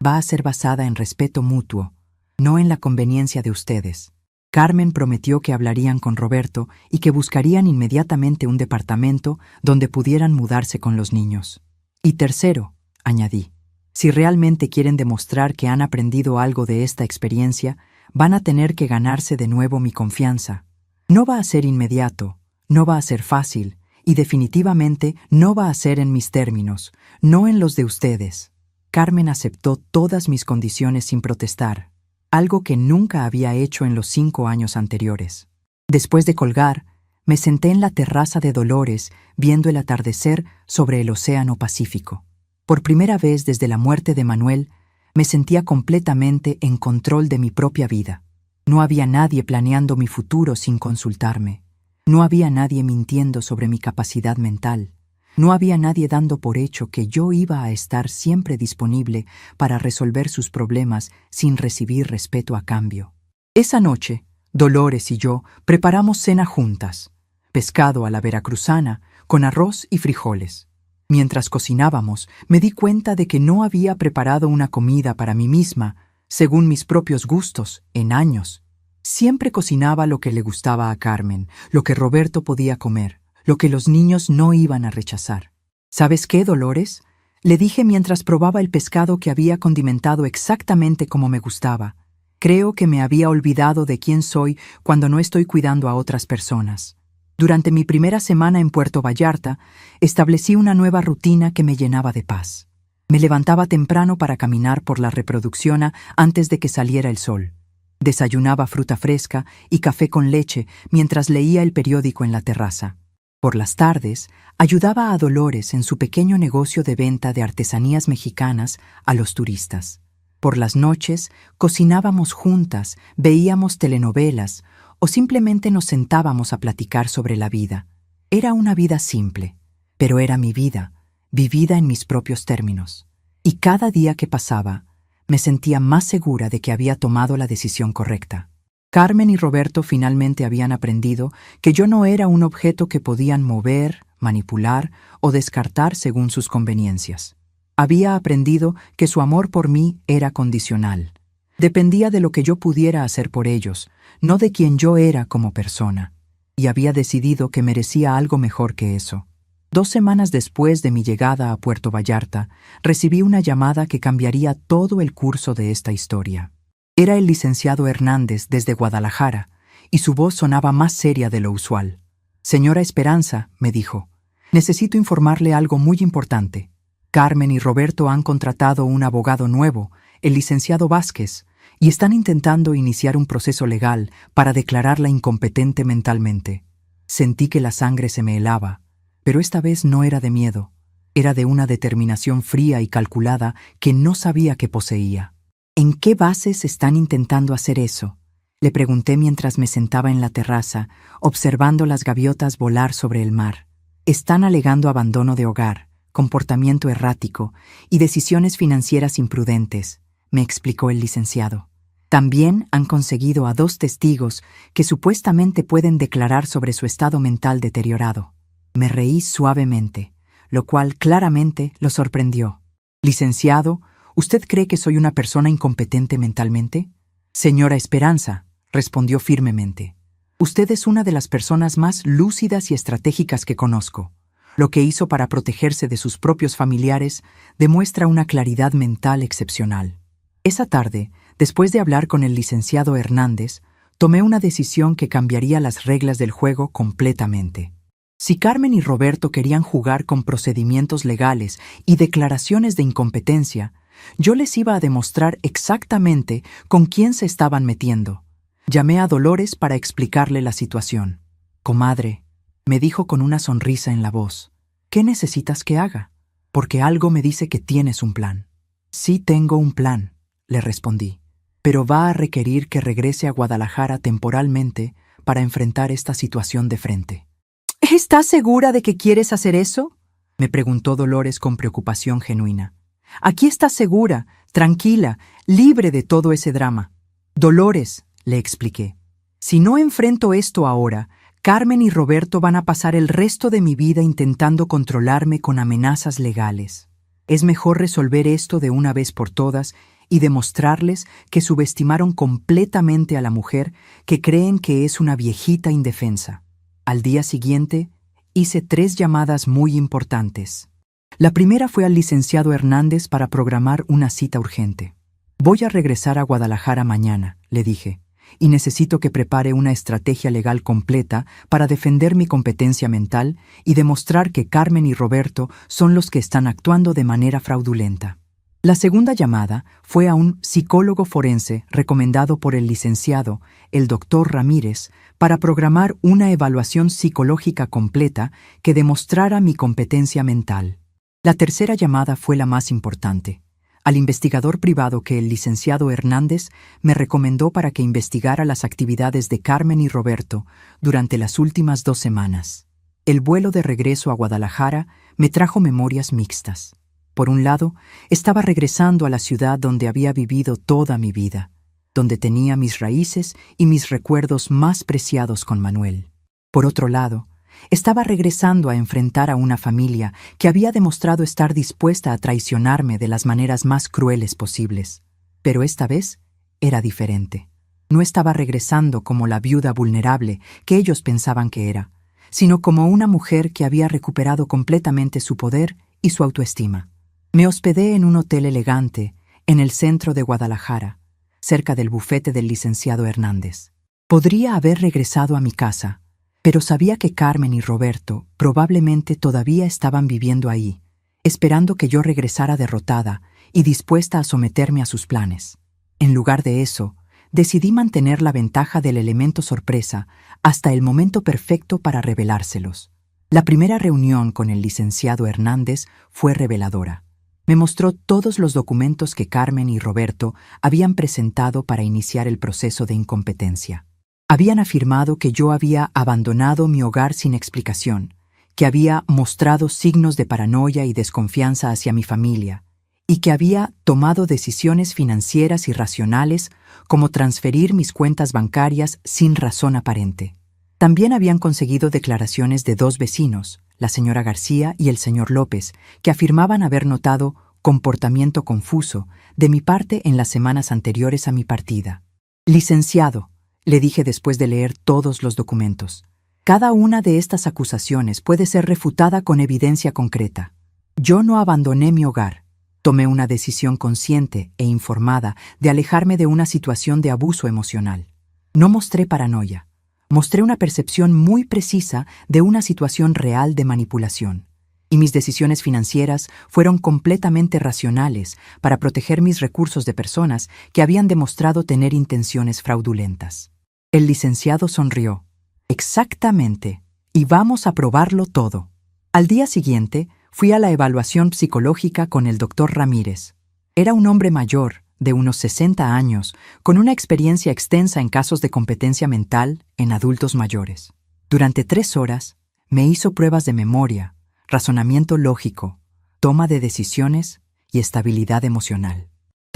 va a ser basada en respeto mutuo, no en la conveniencia de ustedes. Carmen prometió que hablarían con Roberto y que buscarían inmediatamente un departamento donde pudieran mudarse con los niños. Y tercero, añadí, si realmente quieren demostrar que han aprendido algo de esta experiencia, van a tener que ganarse de nuevo mi confianza. No va a ser inmediato, no va a ser fácil y definitivamente no va a ser en mis términos, no en los de ustedes. Carmen aceptó todas mis condiciones sin protestar, algo que nunca había hecho en los 5 años anteriores. Después de colgar, me senté en la terraza de Dolores viendo el atardecer sobre el Océano Pacífico. Por primera vez desde la muerte de Manuel, me sentía completamente en control de mi propia vida. No había nadie planeando mi futuro sin consultarme. No había nadie mintiendo sobre mi capacidad mental. No había nadie dando por hecho que yo iba a estar siempre disponible para resolver sus problemas sin recibir respeto a cambio. Esa noche, Dolores y yo preparamos cena juntas, pescado a la veracruzana con arroz y frijoles. Mientras cocinábamos, me di cuenta de que no había preparado una comida para mí misma, según mis propios gustos, en años. Siempre cocinaba lo que le gustaba a Carmen, lo que Roberto podía comer, lo que los niños no iban a rechazar. ¿Sabes qué, Dolores?, le dije mientras probaba el pescado que había condimentado exactamente como me gustaba. Creo que me había olvidado de quién soy cuando no estoy cuidando a otras personas. Durante mi primera semana en Puerto Vallarta, establecí una nueva rutina que me llenaba de paz. Me levantaba temprano para caminar por la reproducción antes de que saliera el sol. Desayunaba fruta fresca y café con leche mientras leía el periódico en la terraza. Por las tardes, ayudaba a Dolores en su pequeño negocio de venta de artesanías mexicanas a los turistas. Por las noches, cocinábamos juntas, veíamos telenovelas o simplemente nos sentábamos a platicar sobre la vida. Era una vida simple, pero era mi vida, vivida en mis propios términos. Y cada día que pasaba, me sentía más segura de que había tomado la decisión correcta. Carmen y Roberto finalmente habían aprendido que yo no era un objeto que podían mover, manipular o descartar según sus conveniencias. Había aprendido que su amor por mí era condicional. Dependía de lo que yo pudiera hacer por ellos, no de quién yo era como persona. Y había decidido que merecía algo mejor que eso. 2 semanas después de mi llegada a Puerto Vallarta, recibí una llamada que cambiaría todo el curso de esta historia. Era el licenciado Hernández desde Guadalajara, y su voz sonaba más seria de lo usual. «Señora Esperanza», me dijo, «necesito informarle algo muy importante. Carmen y Roberto han contratado un abogado nuevo, el licenciado Vázquez, y están intentando iniciar un proceso legal para declararla incompetente mentalmente». Sentí que la sangre se me helaba, pero esta vez no era de miedo, era de una determinación fría y calculada que no sabía que poseía. «¿En qué bases están intentando hacer eso?», le pregunté mientras me sentaba en la terraza, observando las gaviotas volar sobre el mar. «Están alegando abandono de hogar, comportamiento errático y decisiones financieras imprudentes», me explicó el licenciado. También han conseguido a 2 testigos que supuestamente pueden declarar sobre su estado mental deteriorado. Me reí suavemente, lo cual claramente lo sorprendió. Licenciado, ¿usted cree que soy una persona incompetente mentalmente? Señora Esperanza, respondió firmemente. Usted es una de las personas más lúcidas y estratégicas que conozco. Lo que hizo para protegerse de sus propios familiares demuestra una claridad mental excepcional. Esa tarde, después de hablar con el licenciado Hernández, tomé una decisión que cambiaría las reglas del juego completamente. Si Carmen y Roberto querían jugar con procedimientos legales y declaraciones de incompetencia, yo les iba a demostrar exactamente con quién se estaban metiendo. Llamé a Dolores para explicarle la situación. «Comadre», me dijo con una sonrisa en la voz, «¿qué necesitas que haga? Porque algo me dice que tienes un plan». «Sí tengo un plan», le respondí, «pero va a requerir que regrese a Guadalajara temporalmente para enfrentar esta situación de frente». «¿Estás segura de que quieres hacer eso?», me preguntó Dolores con preocupación genuina. «Aquí estás segura, tranquila, libre de todo ese drama». «Dolores», le expliqué, «si no enfrento esto ahora, Carmen y Roberto van a pasar el resto de mi vida intentando controlarme con amenazas legales. Es mejor resolver esto de una vez por todas y demostrarles que subestimaron completamente a la mujer que creen que es una viejita indefensa». Al día siguiente, hice 3 llamadas muy importantes. La primera fue al licenciado Hernández para programar una cita urgente. «Voy a regresar a Guadalajara mañana», le dije, «y necesito que prepare una estrategia legal completa para defender mi competencia mental y demostrar que Carmen y Roberto son los que están actuando de manera fraudulenta». La segunda llamada fue a un psicólogo forense recomendado por el licenciado, el doctor Ramírez, para programar una evaluación psicológica completa que demostrara mi competencia mental. La tercera llamada fue la más importante, al investigador privado que el licenciado Hernández me recomendó para que investigara las actividades de Carmen y Roberto durante las últimas 2 semanas. El vuelo de regreso a Guadalajara me trajo memorias mixtas. Por un lado, estaba regresando a la ciudad donde había vivido toda mi vida, donde tenía mis raíces y mis recuerdos más preciados con Manuel. Por otro lado, estaba regresando a enfrentar a una familia que había demostrado estar dispuesta a traicionarme de las maneras más crueles posibles. Pero esta vez era diferente. No estaba regresando como la viuda vulnerable que ellos pensaban que era, sino como una mujer que había recuperado completamente su poder y su autoestima. Me hospedé en un hotel elegante en el centro de Guadalajara, cerca del bufete del licenciado Hernández. Podría haber regresado a mi casa, pero sabía que Carmen y Roberto probablemente todavía estaban viviendo ahí, esperando que yo regresara derrotada y dispuesta a someterme a sus planes. En lugar de eso, decidí mantener la ventaja del elemento sorpresa hasta el momento perfecto para revelárselos. La primera reunión con el licenciado Hernández fue reveladora. Me mostró todos los documentos que Carmen y Roberto habían presentado para iniciar el proceso de incompetencia. Habían afirmado que yo había abandonado mi hogar sin explicación, que había mostrado signos de paranoia y desconfianza hacia mi familia, y que había tomado decisiones financieras irracionales como transferir mis cuentas bancarias sin razón aparente. También habían conseguido declaraciones de 2 vecinos, la señora García y el señor López, que afirmaban haber notado comportamiento confuso de mi parte en las semanas anteriores a mi partida. «Licenciado», le dije después de leer todos los documentos, «cada una de estas acusaciones puede ser refutada con evidencia concreta. Yo no abandoné mi hogar. Tomé una decisión consciente e informada de alejarme de una situación de abuso emocional. No mostré paranoia. Mostré una percepción muy precisa de una situación real de manipulación. Y mis decisiones financieras fueron completamente racionales para proteger mis recursos de personas que habían demostrado tener intenciones fraudulentas». El licenciado sonrió. «Exactamente, y vamos a probarlo todo». Al día siguiente, fui a la evaluación psicológica con el doctor Ramírez. Era un hombre mayor, de unos 60 años, con una experiencia extensa en casos de competencia mental en adultos mayores. Durante 3 horas, me hizo pruebas de memoria, razonamiento lógico, toma de decisiones y estabilidad emocional.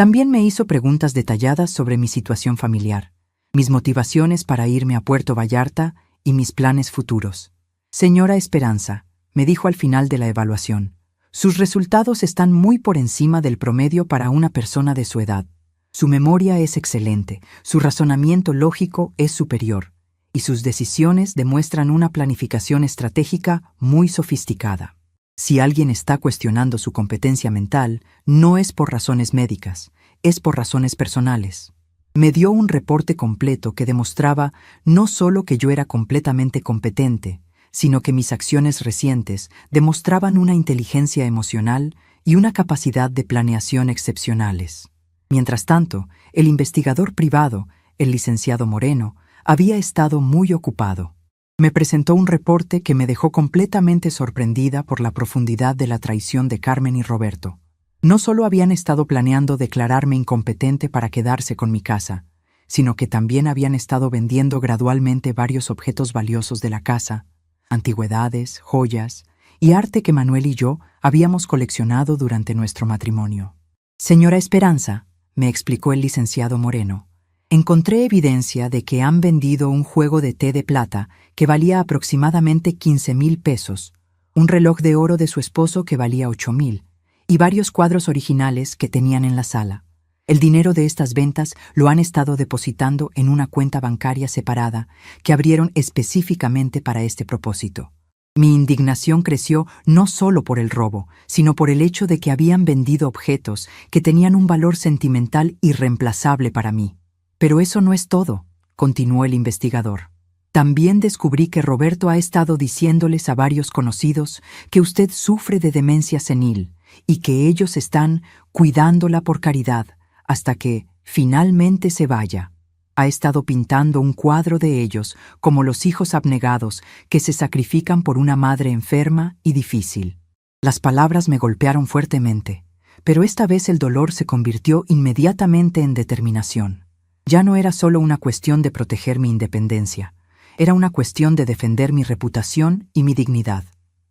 También me hizo preguntas detalladas sobre mi situación familiar, mis motivaciones para irme a Puerto Vallarta y mis planes futuros. Señora Esperanza, me dijo al final de la evaluación, sus resultados están muy por encima del promedio para una persona de su edad. Su memoria es excelente, su razonamiento lógico es superior, y sus decisiones demuestran una planificación estratégica muy sofisticada. Si alguien está cuestionando su competencia mental, no es por razones médicas, es por razones personales. Me dio un reporte completo que demostraba no solo que yo era completamente competente, sino que mis acciones recientes demostraban una inteligencia emocional y una capacidad de planeación excepcionales. Mientras tanto, el investigador privado, el licenciado Moreno, había estado muy ocupado. Me presentó un reporte que me dejó completamente sorprendida por la profundidad de la traición de Carmen y Roberto. No solo habían estado planeando declararme incompetente para quedarse con mi casa, sino que también habían estado vendiendo gradualmente varios objetos valiosos de la casa, antigüedades, joyas y arte que Manuel y yo habíamos coleccionado durante nuestro matrimonio. Señora Esperanza, me explicó el licenciado Moreno, encontré evidencia de que han vendido un juego de té de plata que valía aproximadamente 15,000 pesos, un reloj de oro de su esposo que valía 8,000 y varios cuadros originales que tenían en la sala. El dinero de estas ventas lo han estado depositando en una cuenta bancaria separada que abrieron específicamente para este propósito. Mi indignación creció no solo por el robo, sino por el hecho de que habían vendido objetos que tenían un valor sentimental irreemplazable para mí. Pero eso no es todo, continuó el investigador. También descubrí que Roberto ha estado diciéndoles a varios conocidos que usted sufre de demencia senil y que ellos están cuidándola por caridad hasta que finalmente se vaya. Ha estado pintando un cuadro de ellos como los hijos abnegados que se sacrifican por una madre enferma y difícil. Las palabras me golpearon fuertemente, pero esta vez el dolor se convirtió inmediatamente en determinación. Ya no era solo una cuestión de proteger mi independencia, era una cuestión de defender mi reputación y mi dignidad.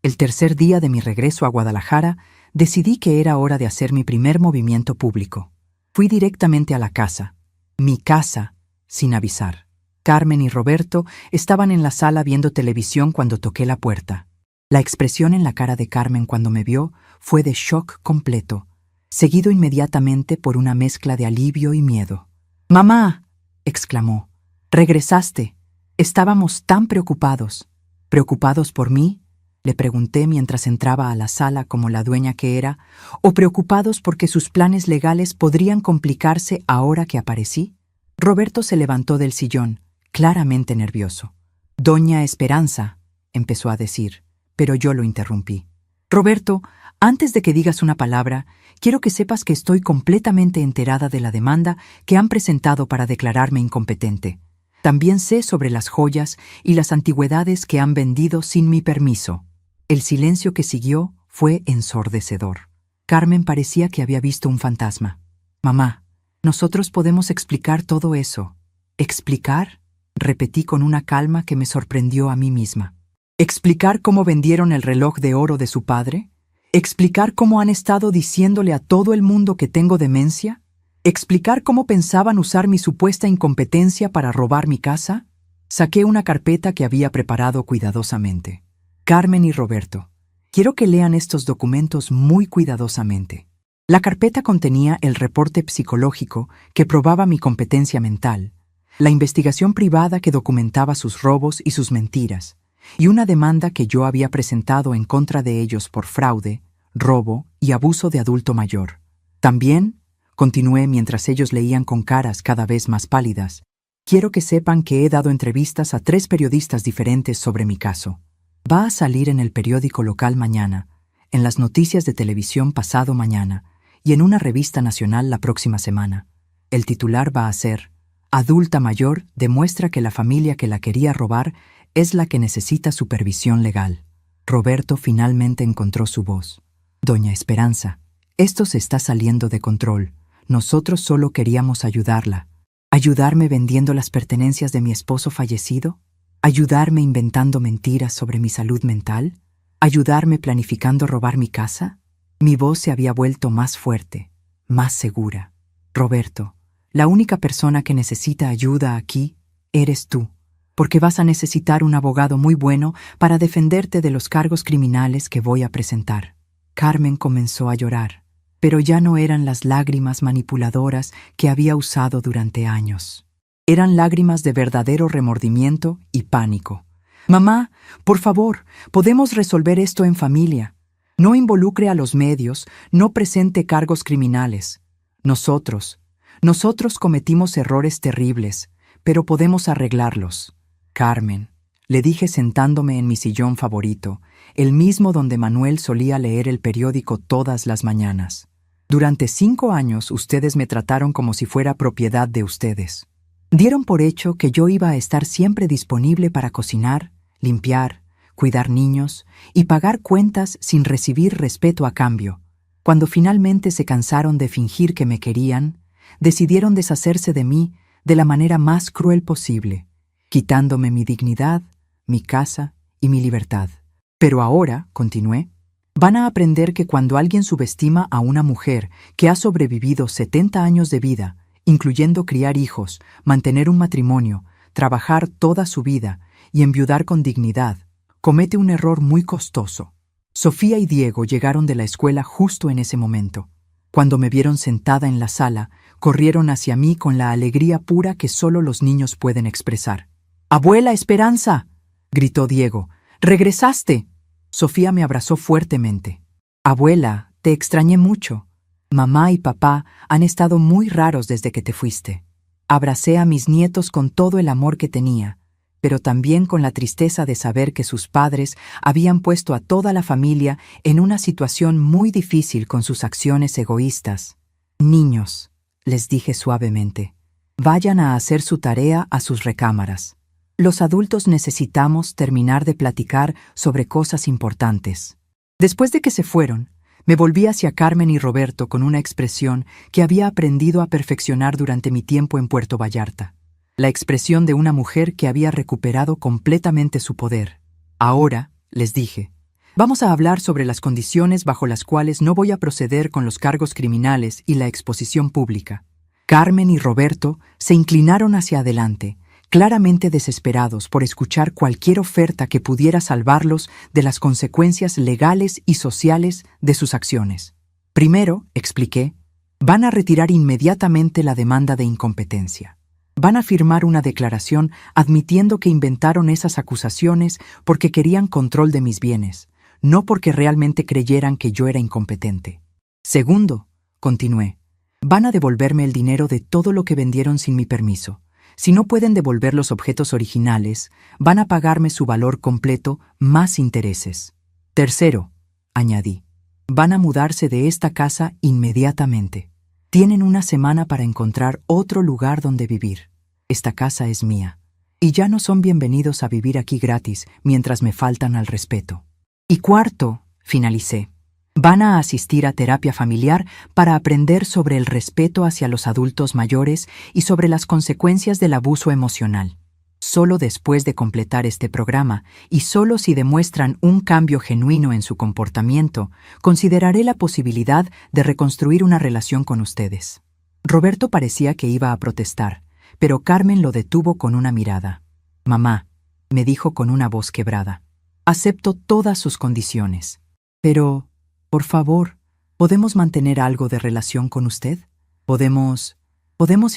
El tercer día de mi regreso a Guadalajara, decidí que era hora de hacer mi primer movimiento público. Fui directamente a la casa, mi casa, sin avisar. Carmen y Roberto estaban en la sala viendo televisión cuando toqué la puerta. La expresión en la cara de Carmen cuando me vio fue de shock completo, seguido inmediatamente por una mezcla de alivio y miedo. «¡Mamá!», exclamó. «¡Regresaste! Estábamos tan preocupados». «¿Preocupados por mí?», le pregunté mientras entraba a la sala como la dueña que era, «¿o preocupados porque sus planes legales podrían complicarse ahora que aparecí?». Roberto se levantó del sillón, claramente nervioso. «Doña Esperanza», empezó a decir, pero yo lo interrumpí. «Roberto, antes de que digas una palabra, quiero que sepas que estoy completamente enterada de la demanda que han presentado para declararme incompetente. También sé sobre las joyas y las antigüedades que han vendido sin mi permiso». El silencio que siguió fue ensordecedor. Carmen parecía que había visto un fantasma. «Mamá, nosotros podemos explicar todo eso». «¿Explicar?», repetí con una calma que me sorprendió a mí misma. ¿Explicar cómo vendieron el reloj de oro de su padre? ¿Explicar cómo han estado diciéndole a todo el mundo que tengo demencia? ¿Explicar cómo pensaban usar mi supuesta incompetencia para robar mi casa? Saqué una carpeta que había preparado cuidadosamente. «Carmen y Roberto, quiero que lean estos documentos muy cuidadosamente». La carpeta contenía el reporte psicológico que probaba mi competencia mental, la investigación privada que documentaba sus robos y sus mentiras, y una demanda que yo había presentado en contra de ellos por fraude, robo y abuso de adulto mayor. También, continué mientras ellos leían con caras cada vez más pálidas, quiero que sepan que he dado entrevistas a 3 periodistas diferentes sobre mi caso. Va a salir en el periódico local mañana, en las noticias de televisión pasado mañana y en una revista nacional la próxima semana. El titular va a ser «Adulta mayor demuestra que la familia que la quería robar es la que necesita supervisión legal». Roberto finalmente encontró su voz. «Doña Esperanza, esto se está saliendo de control. Nosotros solo queríamos ayudarla. ¿Ayudarme vendiendo las pertenencias de mi esposo fallecido? ¿Ayudarme inventando mentiras sobre mi salud mental? ¿Ayudarme planificando robar mi casa?». Mi voz se había vuelto más fuerte, más segura. Roberto, la única persona que necesita ayuda aquí eres tú, porque vas a necesitar un abogado muy bueno para defenderte de los cargos criminales que voy a presentar. Carmen comenzó a llorar, pero ya no eran las lágrimas manipuladoras que había usado durante años. Eran lágrimas de verdadero remordimiento y pánico. Mamá, por favor, podemos resolver esto en familia. No involucre a los medios, no presente cargos criminales. Nosotros cometimos errores terribles, pero podemos arreglarlos. Carmen, le dije sentándome en mi sillón favorito, el mismo donde Manuel solía leer el periódico todas las mañanas. Durante 5 años ustedes me trataron como si fuera propiedad de ustedes. Dieron por hecho que yo iba a estar siempre disponible para cocinar, limpiar, cuidar niños y pagar cuentas sin recibir respeto a cambio. Cuando finalmente se cansaron de fingir que me querían, decidieron deshacerse de mí de la manera más cruel posible, quitándome mi dignidad, mi casa y mi libertad. Pero ahora, continué, van a aprender que cuando alguien subestima a una mujer que ha sobrevivido 70 años de vida, incluyendo criar hijos, mantener un matrimonio, trabajar toda su vida y enviudar con dignidad, comete un error muy costoso. Sofía y Diego llegaron de la escuela justo en ese momento. Cuando me vieron sentada en la sala, corrieron hacia mí con la alegría pura que solo los niños pueden expresar. «¡Abuela Esperanza!», gritó Diego. «¡Regresaste!». Sofía me abrazó fuertemente. «Abuela, te extrañé mucho. Mamá y papá han estado muy raros desde que te fuiste». Abracé a mis nietos con todo el amor que tenía, pero también con la tristeza de saber que sus padres habían puesto a toda la familia en una situación muy difícil con sus acciones egoístas. «Niños», les dije suavemente, «vayan a hacer su tarea a sus recámaras. Los adultos necesitamos terminar de platicar sobre cosas importantes». Después de que se fueron, me volví hacia Carmen y Roberto con una expresión que había aprendido a perfeccionar durante mi tiempo en Puerto Vallarta. La expresión de una mujer que había recuperado completamente su poder. «Ahora», les dije, «vamos a hablar sobre las condiciones bajo las cuales no voy a proceder con los cargos criminales y la exposición pública». Carmen y Roberto se inclinaron hacia adelante, claramente desesperados por escuchar cualquier oferta que pudiera salvarlos de las consecuencias legales y sociales de sus acciones. «Primero», expliqué, «van a retirar inmediatamente la demanda de incompetencia. Van a firmar una declaración admitiendo que inventaron esas acusaciones porque querían control de mis bienes, no porque realmente creyeran que yo era incompetente. Segundo», continué, «van a devolverme el dinero de todo lo que vendieron sin mi permiso. Si no pueden devolver los objetos originales, van a pagarme su valor completo más intereses. Tercero», añadí, «van a mudarse de esta casa inmediatamente. Tienen una semana para encontrar otro lugar donde vivir. Esta casa es mía, y ya no son bienvenidos a vivir aquí gratis mientras me faltan al respeto. Y cuarto», finalicé, «van a asistir a terapia familiar para aprender sobre el respeto hacia los adultos mayores y sobre las consecuencias del abuso emocional. Solo después de completar este programa, y solo si demuestran un cambio genuino en su comportamiento, consideraré la posibilidad de reconstruir una relación con ustedes». Roberto parecía que iba a protestar, pero Carmen lo detuvo con una mirada. «Mamá», me dijo con una voz quebrada, «acepto todas sus condiciones. Pero, por favor, ¿podemos mantener algo de relación con usted? ¿Podemos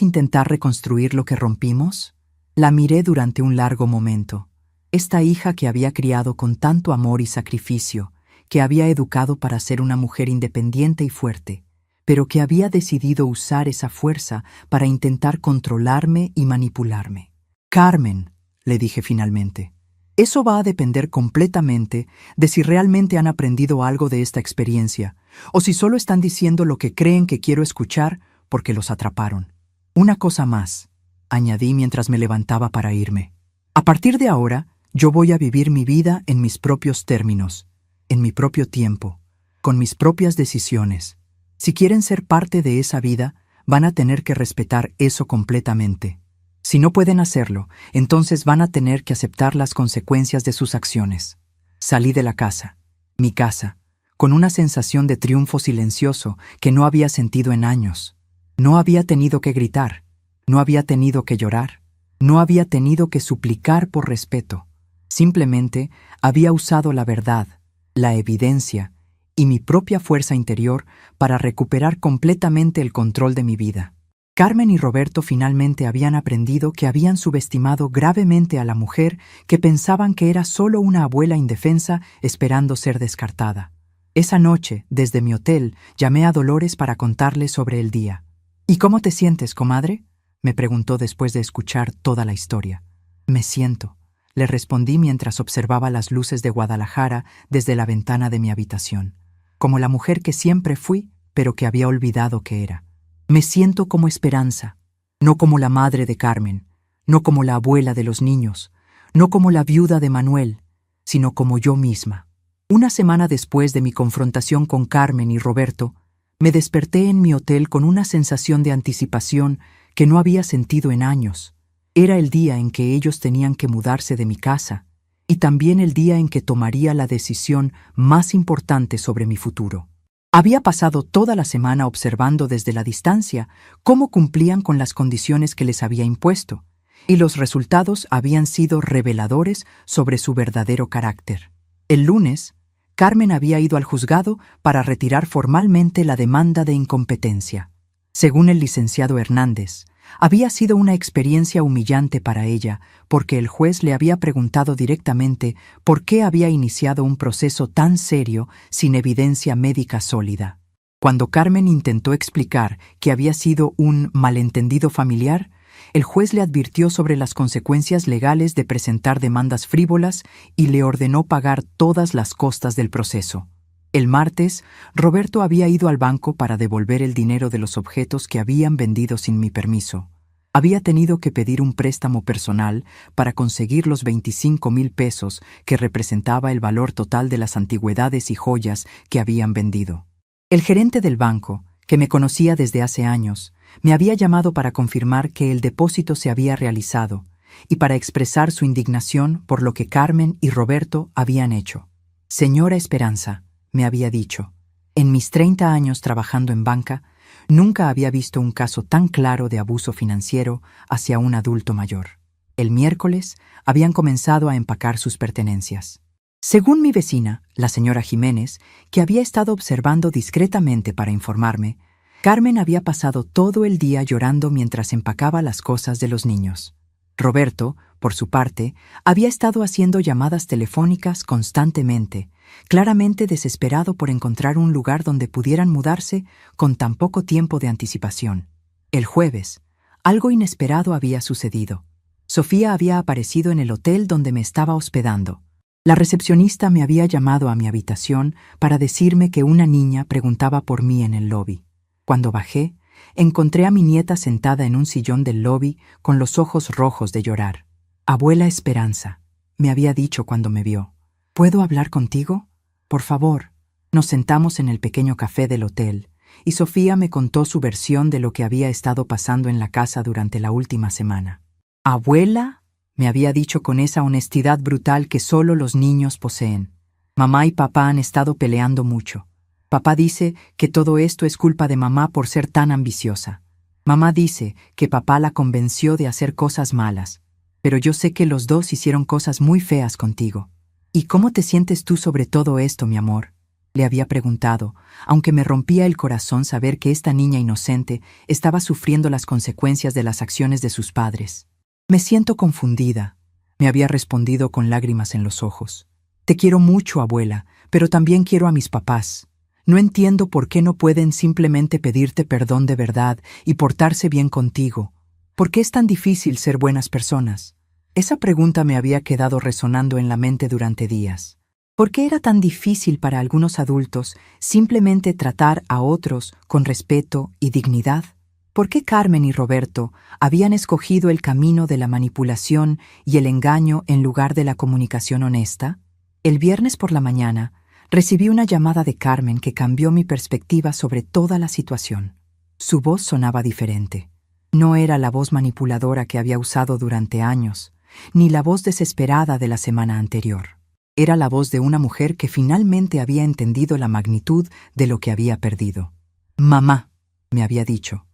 intentar reconstruir lo que rompimos?». La miré durante un largo momento. Esta hija que había criado con tanto amor y sacrificio, que había educado para ser una mujer independiente y fuerte, pero que había decidido usar esa fuerza para intentar controlarme y manipularme. «Carmen», le dije finalmente, «eso va a depender completamente de si realmente han aprendido algo de esta experiencia, o si solo están diciendo lo que creen que quiero escuchar porque los atraparon. Una cosa más», añadí mientras me levantaba para irme. «A partir de ahora, yo voy a vivir mi vida en mis propios términos, en mi propio tiempo, con mis propias decisiones. Si quieren ser parte de esa vida, van a tener que respetar eso completamente. Si no pueden hacerlo, entonces van a tener que aceptar las consecuencias de sus acciones». Salí de la casa, mi casa, con una sensación de triunfo silencioso que no había sentido en años. No había tenido que gritar, no había tenido que llorar, no había tenido que suplicar por respeto. Simplemente había usado la verdad, la evidencia y mi propia fuerza interior para recuperar completamente el control de mi vida. Carmen y Roberto finalmente habían aprendido que habían subestimado gravemente a la mujer que pensaban que era solo una abuela indefensa esperando ser descartada. Esa noche, desde mi hotel, llamé a Dolores para contarle sobre el día. «¿Y cómo te sientes, comadre?», me preguntó después de escuchar toda la historia. «Me siento», le respondí mientras observaba las luces de Guadalajara desde la ventana de mi habitación, como la mujer que siempre fui, pero que había olvidado que era. Me siento como Esperanza, no como la madre de Carmen, no como la abuela de los niños, no como la viuda de Manuel, sino como yo misma. Una semana después de mi confrontación con Carmen y Roberto, me desperté en mi hotel con una sensación de anticipación que no había sentido en años. Era el día en que ellos tenían que mudarse de mi casa y también el día en que tomaría la decisión más importante sobre mi futuro. Había pasado toda la semana observando desde la distancia cómo cumplían con las condiciones que les había impuesto, y los resultados habían sido reveladores sobre su verdadero carácter. El lunes, Carmen había ido al juzgado para retirar formalmente la demanda de incompetencia. Según el licenciado Hernández, había sido una experiencia humillante para ella porque el juez le había preguntado directamente por qué había iniciado un proceso tan serio sin evidencia médica sólida. Cuando Carmen intentó explicar que había sido un malentendido familiar, el juez le advirtió sobre las consecuencias legales de presentar demandas frívolas y le ordenó pagar todas las costas del proceso. El martes, Roberto había ido al banco para devolver el dinero de los objetos que habían vendido sin mi permiso. Había tenido que pedir un préstamo personal para conseguir los 25,000 pesos que representaba el valor total de las antigüedades y joyas que habían vendido. El gerente del banco, que me conocía desde hace años, me había llamado para confirmar que el depósito se había realizado y para expresar su indignación por lo que Carmen y Roberto habían hecho. «Señora Esperanza», me había dicho, «en mis 30 años trabajando en banca, nunca había visto un caso tan claro de abuso financiero hacia un adulto mayor». El miércoles habían comenzado a empacar sus pertenencias. Según mi vecina, la señora Jiménez, que había estado observando discretamente para informarme, Carmen había pasado todo el día llorando mientras empacaba las cosas de los niños. Roberto, por su parte, había estado haciendo llamadas telefónicas constantemente, claramente desesperado por encontrar un lugar donde pudieran mudarse con tan poco tiempo de anticipación. El jueves, algo inesperado había sucedido. Sofía había aparecido en el hotel donde me estaba hospedando. La recepcionista me había llamado a mi habitación para decirme que una niña preguntaba por mí en el lobby. Cuando bajé, encontré a mi nieta sentada en un sillón del lobby con los ojos rojos de llorar. «Abuela Esperanza», me había dicho cuando me vio, «¿puedo hablar contigo? Por favor». Nos sentamos en el pequeño café del hotel y Sofía me contó su versión de lo que había estado pasando en la casa durante la última semana. «Abuela», me había dicho con esa honestidad brutal que solo los niños poseen, «mamá y papá han estado peleando mucho. Papá dice que todo esto es culpa de mamá por ser tan ambiciosa. Mamá dice que papá la convenció de hacer cosas malas, pero yo sé que los dos hicieron cosas muy feas contigo. ¿Y cómo te sientes tú sobre todo esto, mi amor?», le había preguntado, aunque me rompía el corazón saber que esta niña inocente estaba sufriendo las consecuencias de las acciones de sus padres. «Me siento confundida», me había respondido con lágrimas en los ojos. «Te quiero mucho, abuela, pero también quiero a mis papás. No entiendo por qué no pueden simplemente pedirte perdón de verdad y portarse bien contigo. ¿Por qué es tan difícil ser buenas personas?». Esa pregunta me había quedado resonando en la mente durante días. ¿Por qué era tan difícil para algunos adultos simplemente tratar a otros con respeto y dignidad? ¿Por qué Carmen y Roberto habían escogido el camino de la manipulación y el engaño en lugar de la comunicación honesta? El viernes por la mañana, recibí una llamada de Carmen que cambió mi perspectiva sobre toda la situación. Su voz sonaba diferente. No era la voz manipuladora que había usado durante años, ni la voz desesperada de la semana anterior. Era la voz de una mujer que finalmente había entendido la magnitud de lo que había perdido. «Mamá», me había dicho,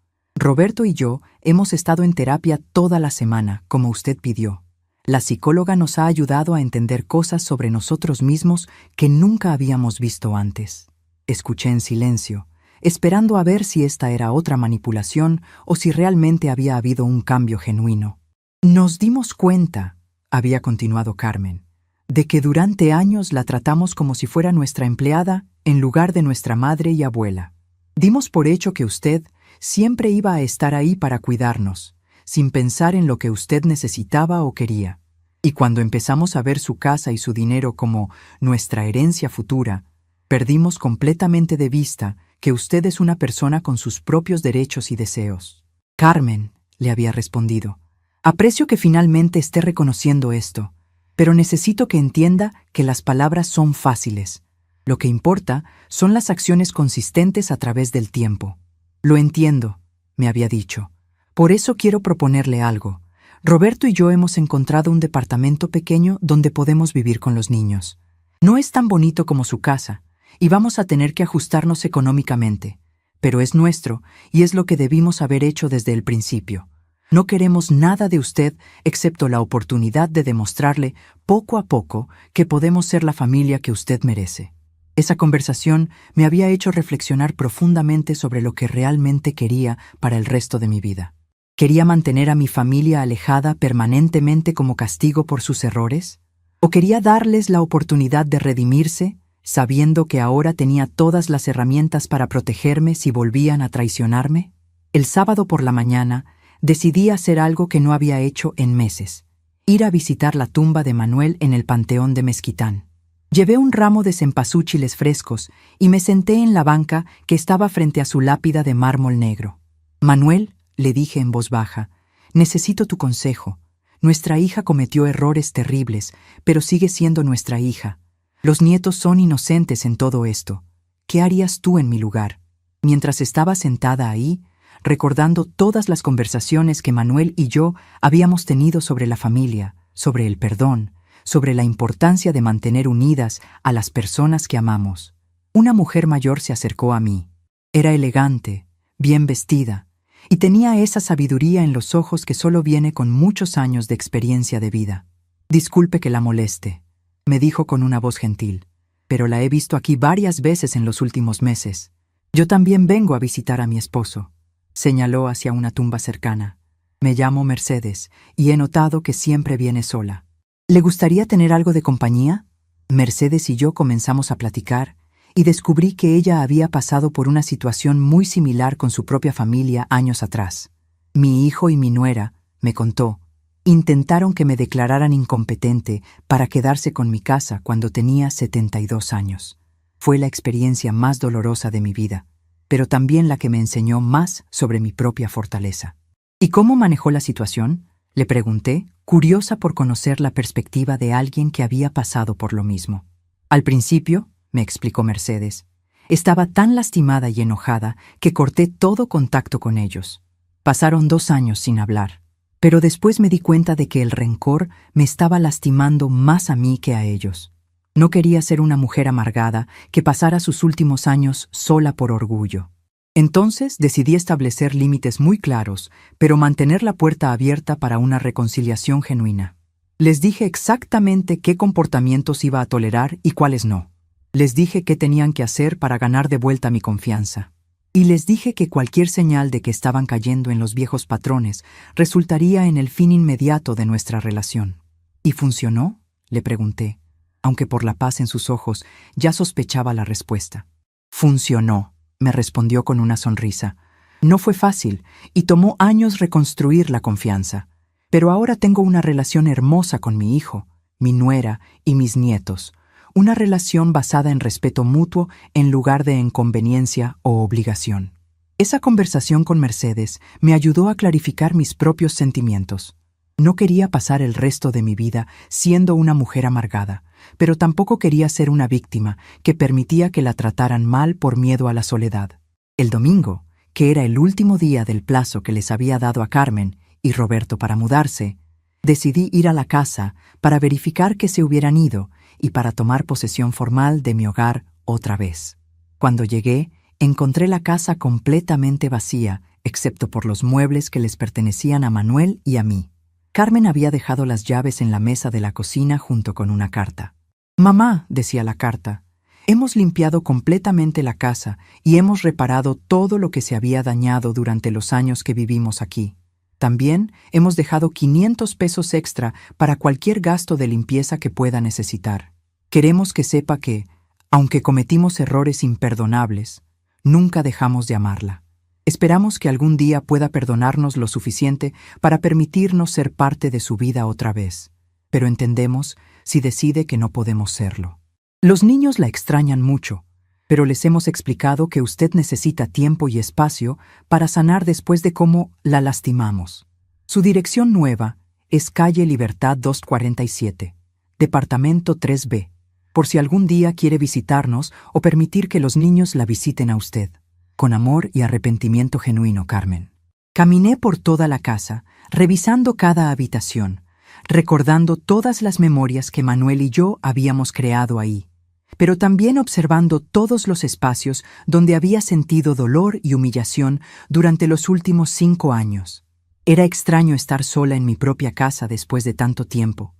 Roberto y yo hemos estado en terapia toda la semana, como usted pidió. La psicóloga nos ha ayudado a entender cosas sobre nosotros mismos que nunca habíamos visto antes. Escuché en silencio, esperando a ver si esta era otra manipulación o si realmente había habido un cambio genuino. Nos dimos cuenta, había continuado Carmen, de que durante años la tratamos como si fuera nuestra empleada en lugar de nuestra madre y abuela. Dimos por hecho que usted siempre iba a estar ahí para cuidarnos, sin pensar en lo que usted necesitaba o quería. Y cuando empezamos a ver su casa y su dinero como nuestra herencia futura, perdimos completamente de vista que usted es una persona con sus propios derechos y deseos. Carmen, le había respondido, aprecio que finalmente esté reconociendo esto, pero necesito que entienda que las palabras son fáciles. Lo que importa son las acciones consistentes a través del tiempo. Lo entiendo, me había dicho. Por eso quiero proponerle algo. Roberto y yo hemos encontrado un departamento pequeño donde podemos vivir con los niños. No es tan bonito como su casa, y vamos a tener que ajustarnos económicamente, pero es nuestro y es lo que debimos haber hecho desde el principio. No queremos nada de usted excepto la oportunidad de demostrarle poco a poco que podemos ser la familia que usted merece. Esa conversación me había hecho reflexionar profundamente sobre lo que realmente quería para el resto de mi vida. ¿Quería mantener a mi familia alejada permanentemente como castigo por sus errores? ¿O quería darles la oportunidad de redimirse, sabiendo que ahora tenía todas las herramientas para protegerme si volvían a traicionarme? El sábado por la mañana decidí hacer algo que no había hecho en meses: ir a visitar la tumba de Manuel en el Panteón de Mezquitán. Llevé un ramo de cempasúchiles frescos y me senté en la banca que estaba frente a su lápida de mármol negro. Manuel, le dije en voz baja, necesito tu consejo. Nuestra hija cometió errores terribles, pero sigue siendo nuestra hija. Los nietos son inocentes en todo esto. ¿Qué harías tú en mi lugar? Mientras estaba sentada ahí, recordando todas las conversaciones que Manuel y yo habíamos tenido sobre la familia, sobre el perdón, sobre la importancia de mantener unidas a las personas que amamos, una mujer mayor se acercó a mí. Era elegante, bien vestida, y tenía esa sabiduría en los ojos que solo viene con muchos años de experiencia de vida. Disculpe que la moleste, me dijo con una voz gentil, pero la he visto aquí varias veces en los últimos meses. Yo también vengo a visitar a mi esposo. Señaló hacia una tumba cercana. Me llamo Mercedes y he notado que siempre viene sola. ¿Le gustaría tener algo de compañía? Mercedes y yo comenzamos a platicar y descubrí que ella había pasado por una situación muy similar con su propia familia años atrás. Mi hijo y mi nuera, me contó, intentaron que me declararan incompetente para quedarse con mi casa cuando tenía 72 años. Fue la experiencia más dolorosa de mi vida, pero también la que me enseñó más sobre mi propia fortaleza. ¿Y cómo manejó la situación?, le pregunté, curiosa por conocer la perspectiva de alguien que había pasado por lo mismo. Al principio, me explicó Mercedes, estaba tan lastimada y enojada que corté todo contacto con ellos. Pasaron 2 años sin hablar, pero después me di cuenta de que el rencor me estaba lastimando más a mí que a ellos. No quería ser una mujer amargada que pasara sus últimos años sola por orgullo. Entonces decidí establecer límites muy claros, pero mantener la puerta abierta para una reconciliación genuina. Les dije exactamente qué comportamientos iba a tolerar y cuáles no. Les dije qué tenían que hacer para ganar de vuelta mi confianza. Y les dije que cualquier señal de que estaban cayendo en los viejos patrones resultaría en el fin inmediato de nuestra relación. ¿Y funcionó?, le pregunté, aunque por la paz en sus ojos ya sospechaba la respuesta. Funcionó, me respondió con una sonrisa. No fue fácil y tomó años reconstruir la confianza, pero ahora tengo una relación hermosa con mi hijo, mi nuera y mis nietos, una relación basada en respeto mutuo en lugar de en conveniencia o obligación. Esa conversación con Mercedes me ayudó a clarificar mis propios sentimientos. No quería pasar el resto de mi vida siendo una mujer amargada, pero tampoco quería ser una víctima que permitía que la trataran mal por miedo a la soledad. El domingo, que era el último día del plazo que les había dado a Carmen y Roberto para mudarse, decidí ir a la casa para verificar que se hubieran ido y para tomar posesión formal de mi hogar otra vez. Cuando llegué, encontré la casa completamente vacía, excepto por los muebles que les pertenecían a Manuel y a mí. Carmen había dejado las llaves en la mesa de la cocina junto con una carta. «Mamá», decía la carta, «hemos limpiado completamente la casa y hemos reparado todo lo que se había dañado durante los años que vivimos aquí. También hemos dejado 500 pesos extra para cualquier gasto de limpieza que pueda necesitar. Queremos que sepa que, aunque cometimos errores imperdonables, nunca dejamos de amarla. Esperamos que algún día pueda perdonarnos lo suficiente para permitirnos ser parte de su vida otra vez, pero entendemos si decide que no podemos serlo. Los niños la extrañan mucho, pero les hemos explicado que usted necesita tiempo y espacio para sanar después de cómo la lastimamos. Su dirección nueva es Calle Libertad 247, Departamento 3B, por si algún día quiere visitarnos o permitir que los niños la visiten a usted. Con amor y arrepentimiento genuino, Carmen». Caminé por toda la casa, revisando cada habitación, recordando todas las memorias que Manuel y yo habíamos creado ahí, pero también observando todos los espacios donde había sentido dolor y humillación durante los últimos 5 años. Era extraño estar sola en mi propia casa después de tanto tiempo.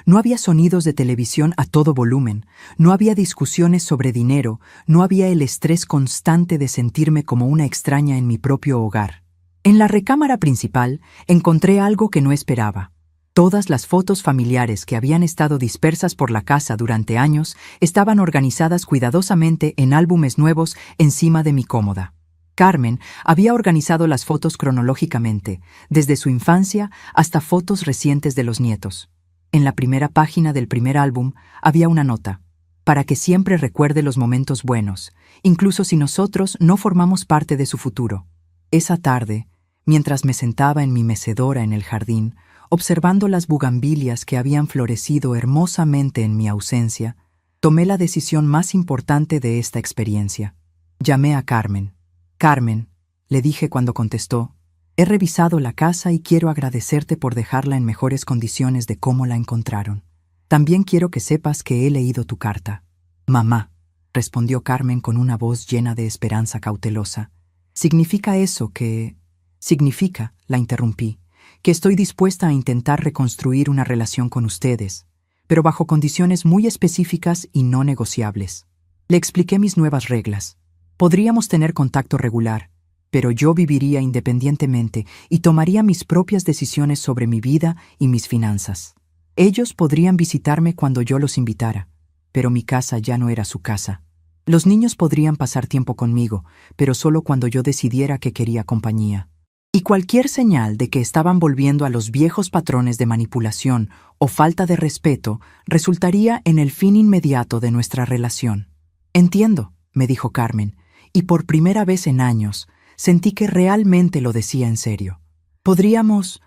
No había sonidos de televisión a todo volumen, no había discusiones sobre dinero, no había el estrés constante de sentirme como una extraña en mi propio hogar. En la recámara principal encontré algo que no esperaba. Todas las fotos familiares que habían estado dispersas por la casa durante años estaban organizadas cuidadosamente en álbumes nuevos encima de mi cómoda. Carmen había organizado las fotos cronológicamente, desde su infancia hasta fotos recientes de los nietos. En la primera página del primer álbum había una nota: «Para que siempre recuerde los momentos buenos, incluso si nosotros no formamos parte de su futuro». Esa tarde, mientras me sentaba en mi mecedora en el jardín, observando las bugambilias que habían florecido hermosamente en mi ausencia, tomé la decisión más importante de esta experiencia. Llamé a Carmen. «Carmen», le dije cuando contestó, «he revisado la casa y quiero agradecerte por dejarla en mejores condiciones de cómo la encontraron. También quiero que sepas que he leído tu carta». «Mamá», respondió Carmen con una voz llena de esperanza cautelosa, «¿significa eso que...?» «Significa», la interrumpí, «que estoy dispuesta a intentar reconstruir una relación con ustedes, pero bajo condiciones muy específicas y no negociables». Le expliqué mis nuevas reglas. Podríamos tener contacto regular, pero yo viviría independientemente y tomaría mis propias decisiones sobre mi vida y mis finanzas. Ellos podrían visitarme cuando yo los invitara, pero mi casa ya no era su casa. Los niños podrían pasar tiempo conmigo, pero solo cuando yo decidiera que quería compañía. Y cualquier señal de que estaban volviendo a los viejos patrones de manipulación o falta de respeto resultaría en el fin inmediato de nuestra relación. «Entiendo», me dijo Carmen, y por primera vez en años sentí que realmente lo decía en serio. ¿Podríamos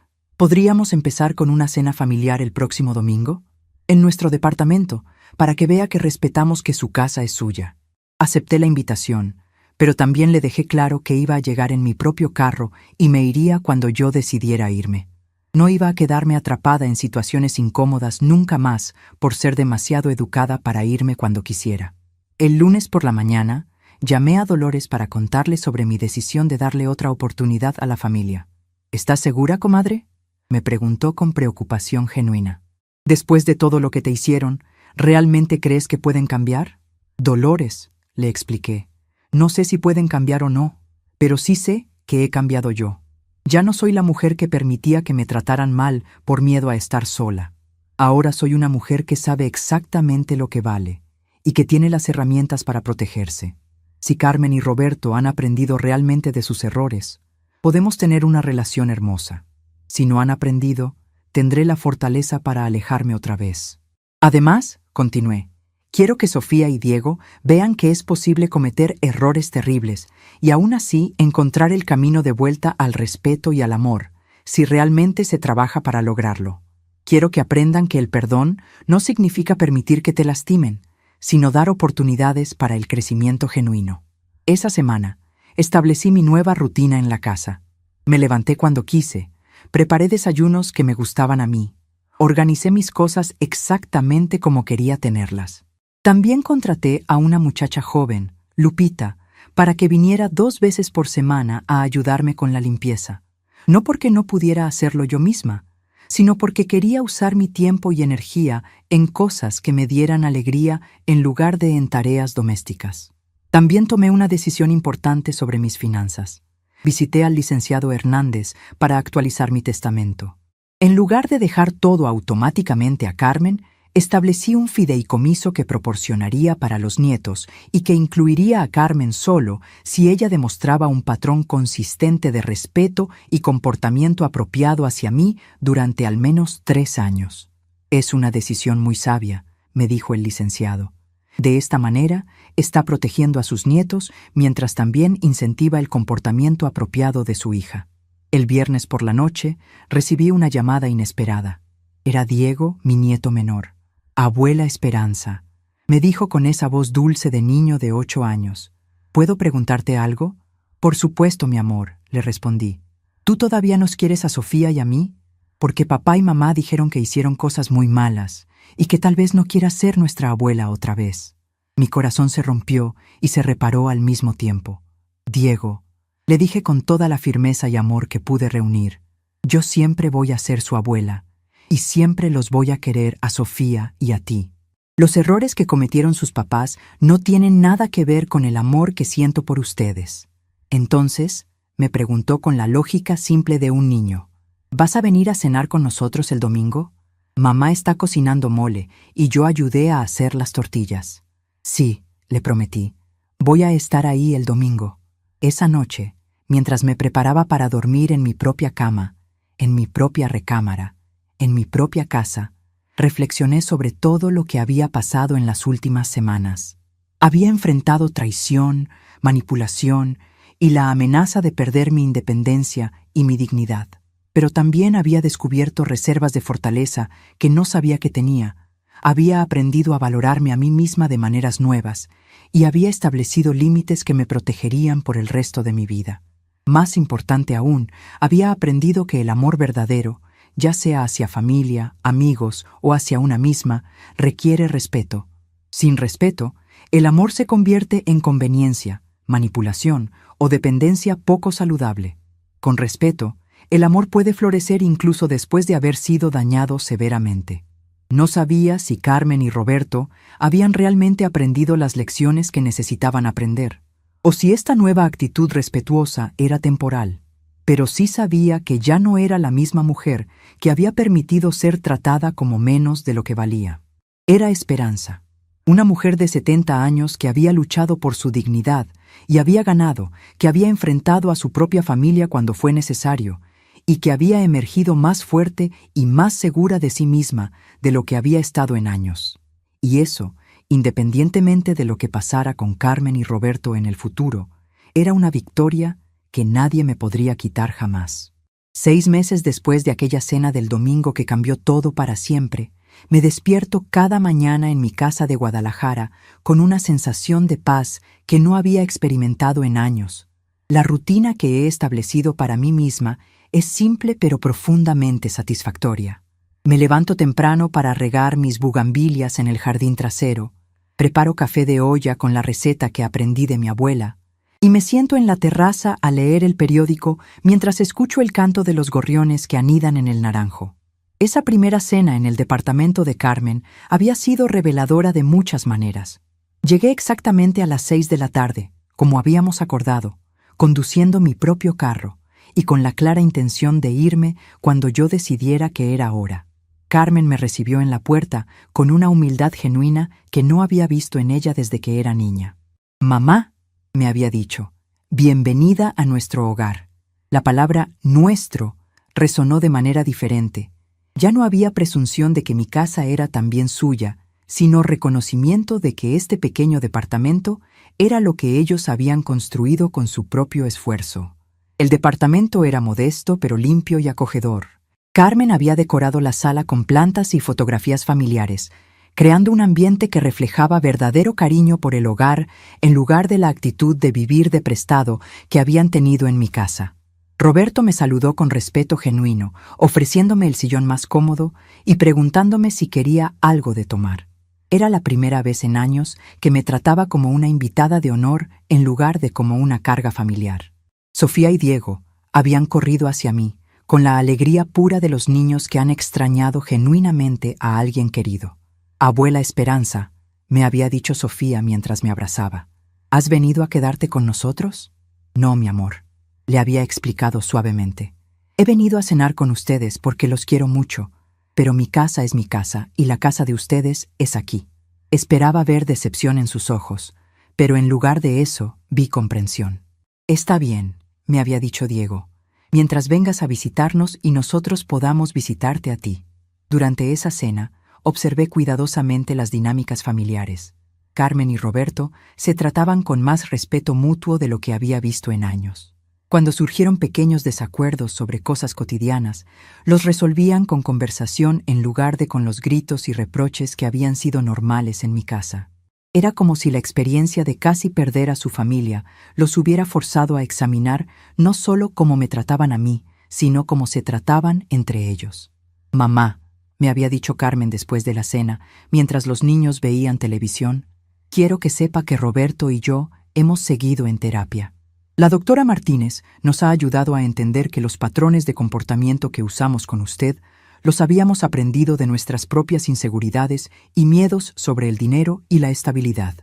empezar con una cena familiar el próximo domingo? En nuestro departamento, para que vea que respetamos que su casa es suya». Acepté la invitación, pero también le dejé claro que iba a llegar en mi propio carro y me iría cuando yo decidiera irme. No iba a quedarme atrapada en situaciones incómodas nunca más por ser demasiado educada para irme cuando quisiera. El lunes por la mañana, llamé a Dolores para contarle sobre mi decisión de darle otra oportunidad a la familia. «¿Estás segura, comadre?», me preguntó con preocupación genuina. «Después de todo lo que te hicieron, ¿realmente crees que pueden cambiar?». «Dolores», le expliqué, «no sé si pueden cambiar o no, pero sí sé que he cambiado yo. Ya no soy la mujer que permitía que me trataran mal por miedo a estar sola. Ahora soy una mujer que sabe exactamente lo que vale y que tiene las herramientas para protegerse. Si Carmen y Roberto han aprendido realmente de sus errores, podemos tener una relación hermosa. Si no han aprendido, tendré la fortaleza para alejarme otra vez. Además», continué, «quiero que Sofía y Diego vean que es posible cometer errores terribles y aún así encontrar el camino de vuelta al respeto y al amor, si realmente se trabaja para lograrlo. Quiero que aprendan que el perdón no significa permitir que te lastimen, sino dar oportunidades para el crecimiento genuino». Esa semana, establecí mi nueva rutina en la casa. Me levanté cuando quise, preparé desayunos que me gustaban a mí, organicé mis cosas exactamente como quería tenerlas. También contraté a una muchacha joven, Lupita, para que viniera 2 veces por semana a ayudarme con la limpieza. No porque no pudiera hacerlo yo misma, sino porque quería usar mi tiempo y energía en cosas que me dieran alegría en lugar de en tareas domésticas. También tomé una decisión importante sobre mis finanzas. Visité al licenciado Hernández para actualizar mi testamento. En lugar de dejar todo automáticamente a Carmen, establecí un fideicomiso que proporcionaría para los nietos y que incluiría a Carmen solo si ella demostraba un patrón consistente de respeto y comportamiento apropiado hacia mí durante al menos 3 años. Es una decisión muy sabia, me dijo el licenciado. De esta manera, está protegiendo a sus nietos mientras también incentiva el comportamiento apropiado de su hija. El viernes por la noche, recibí una llamada inesperada. Era Diego, mi nieto menor. Abuela Esperanza, me dijo con esa voz dulce de niño de 8 años. ¿Puedo preguntarte algo? Por supuesto, mi amor, le respondí. ¿Tú todavía nos quieres a Sofía y a mí? Porque papá y mamá dijeron que hicieron cosas muy malas y que tal vez no quieras ser nuestra abuela otra vez. Mi corazón se rompió y se reparó al mismo tiempo. Diego, le dije con toda la firmeza y amor que pude reunir, yo siempre voy a ser su abuela y siempre los voy a querer a Sofía y a ti. Los errores que cometieron sus papás no tienen nada que ver con el amor que siento por ustedes. Entonces, me preguntó con la lógica simple de un niño, ¿vas a venir a cenar con nosotros el domingo? Mamá está cocinando mole y yo ayudé a hacer las tortillas. Sí, le prometí. Voy a estar ahí el domingo. Esa noche, mientras me preparaba para dormir en mi propia cama, en mi propia recámara, en mi propia casa, reflexioné sobre todo lo que había pasado en las últimas semanas. Había enfrentado traición, manipulación y la amenaza de perder mi independencia y mi dignidad. Pero también había descubierto reservas de fortaleza que no sabía que tenía. Había aprendido a valorarme a mí misma de maneras nuevas y había establecido límites que me protegerían por el resto de mi vida. Más importante aún, había aprendido que el amor verdadero, ya sea hacia familia, amigos o hacia una misma, requiere respeto. Sin respeto, el amor se convierte en conveniencia, manipulación o dependencia poco saludable. Con respeto, el amor puede florecer incluso después de haber sido dañado severamente. No sabía si Carmen y Roberto habían realmente aprendido las lecciones que necesitaban aprender, o si esta nueva actitud respetuosa era temporal. Pero sí sabía que ya no era la misma mujer que había permitido ser tratada como menos de lo que valía. Era Esperanza, una mujer de 70 años que había luchado por su dignidad y había ganado, que había enfrentado a su propia familia cuando fue necesario, y que había emergido más fuerte y más segura de sí misma de lo que había estado en años. Y eso, independientemente de lo que pasara con Carmen y Roberto en el futuro, era una victoria que nadie me podría quitar jamás. 6 meses después de aquella cena del domingo que cambió todo para siempre, me despierto cada mañana en mi casa de Guadalajara con una sensación de paz que no había experimentado en años. La rutina que he establecido para mí misma es simple pero profundamente satisfactoria. Me levanto temprano para regar mis bugambilias en el jardín trasero, preparo café de olla con la receta que aprendí de mi abuela, y me siento en la terraza a leer el periódico mientras escucho el canto de los gorriones que anidan en el naranjo. Esa primera cena en el departamento de Carmen había sido reveladora de muchas maneras. Llegué exactamente a las 6 de la tarde, como habíamos acordado, conduciendo mi propio carro, y con la clara intención de irme cuando yo decidiera que era hora. Carmen me recibió en la puerta con una humildad genuina que no había visto en ella desde que era niña. «Mamá», me había dicho, «bienvenida a nuestro hogar». La palabra «nuestro» resonó de manera diferente. Ya no había presunción de que mi casa era también suya, sino reconocimiento de que este pequeño departamento era lo que ellos habían construido con su propio esfuerzo. El departamento era modesto pero limpio y acogedor. Carmen había decorado la sala con plantas y fotografías familiares, creando un ambiente que reflejaba verdadero cariño por el hogar en lugar de la actitud de vivir de prestado que habían tenido en mi casa. Roberto me saludó con respeto genuino, ofreciéndome el sillón más cómodo y preguntándome si quería algo de tomar. Era la primera vez en años que me trataba como una invitada de honor en lugar de como una carga familiar. Sofía y Diego habían corrido hacia mí, con la alegría pura de los niños que han extrañado genuinamente a alguien querido. Abuela Esperanza, me había dicho Sofía mientras me abrazaba. ¿Has venido a quedarte con nosotros? No, mi amor, le había explicado suavemente. He venido a cenar con ustedes porque los quiero mucho, pero mi casa es mi casa y la casa de ustedes es aquí. Esperaba ver decepción en sus ojos, pero en lugar de eso vi comprensión. Está bien, me había dicho Diego, mientras vengas a visitarnos y nosotros podamos visitarte a ti. Durante esa cena, observé cuidadosamente las dinámicas familiares. Carmen y Roberto se trataban con más respeto mutuo de lo que había visto en años. Cuando surgieron pequeños desacuerdos sobre cosas cotidianas, los resolvían con conversación en lugar de con los gritos y reproches que habían sido normales en mi casa. Era como si la experiencia de casi perder a su familia los hubiera forzado a examinar no solo cómo me trataban a mí, sino cómo se trataban entre ellos. Mamá, me había dicho Carmen después de la cena, mientras los niños veían televisión, quiero que sepa que Roberto y yo hemos seguido en terapia. La doctora Martínez nos ha ayudado a entender que los patrones de comportamiento que usamos con usted los habíamos aprendido de nuestras propias inseguridades y miedos sobre el dinero y la estabilidad.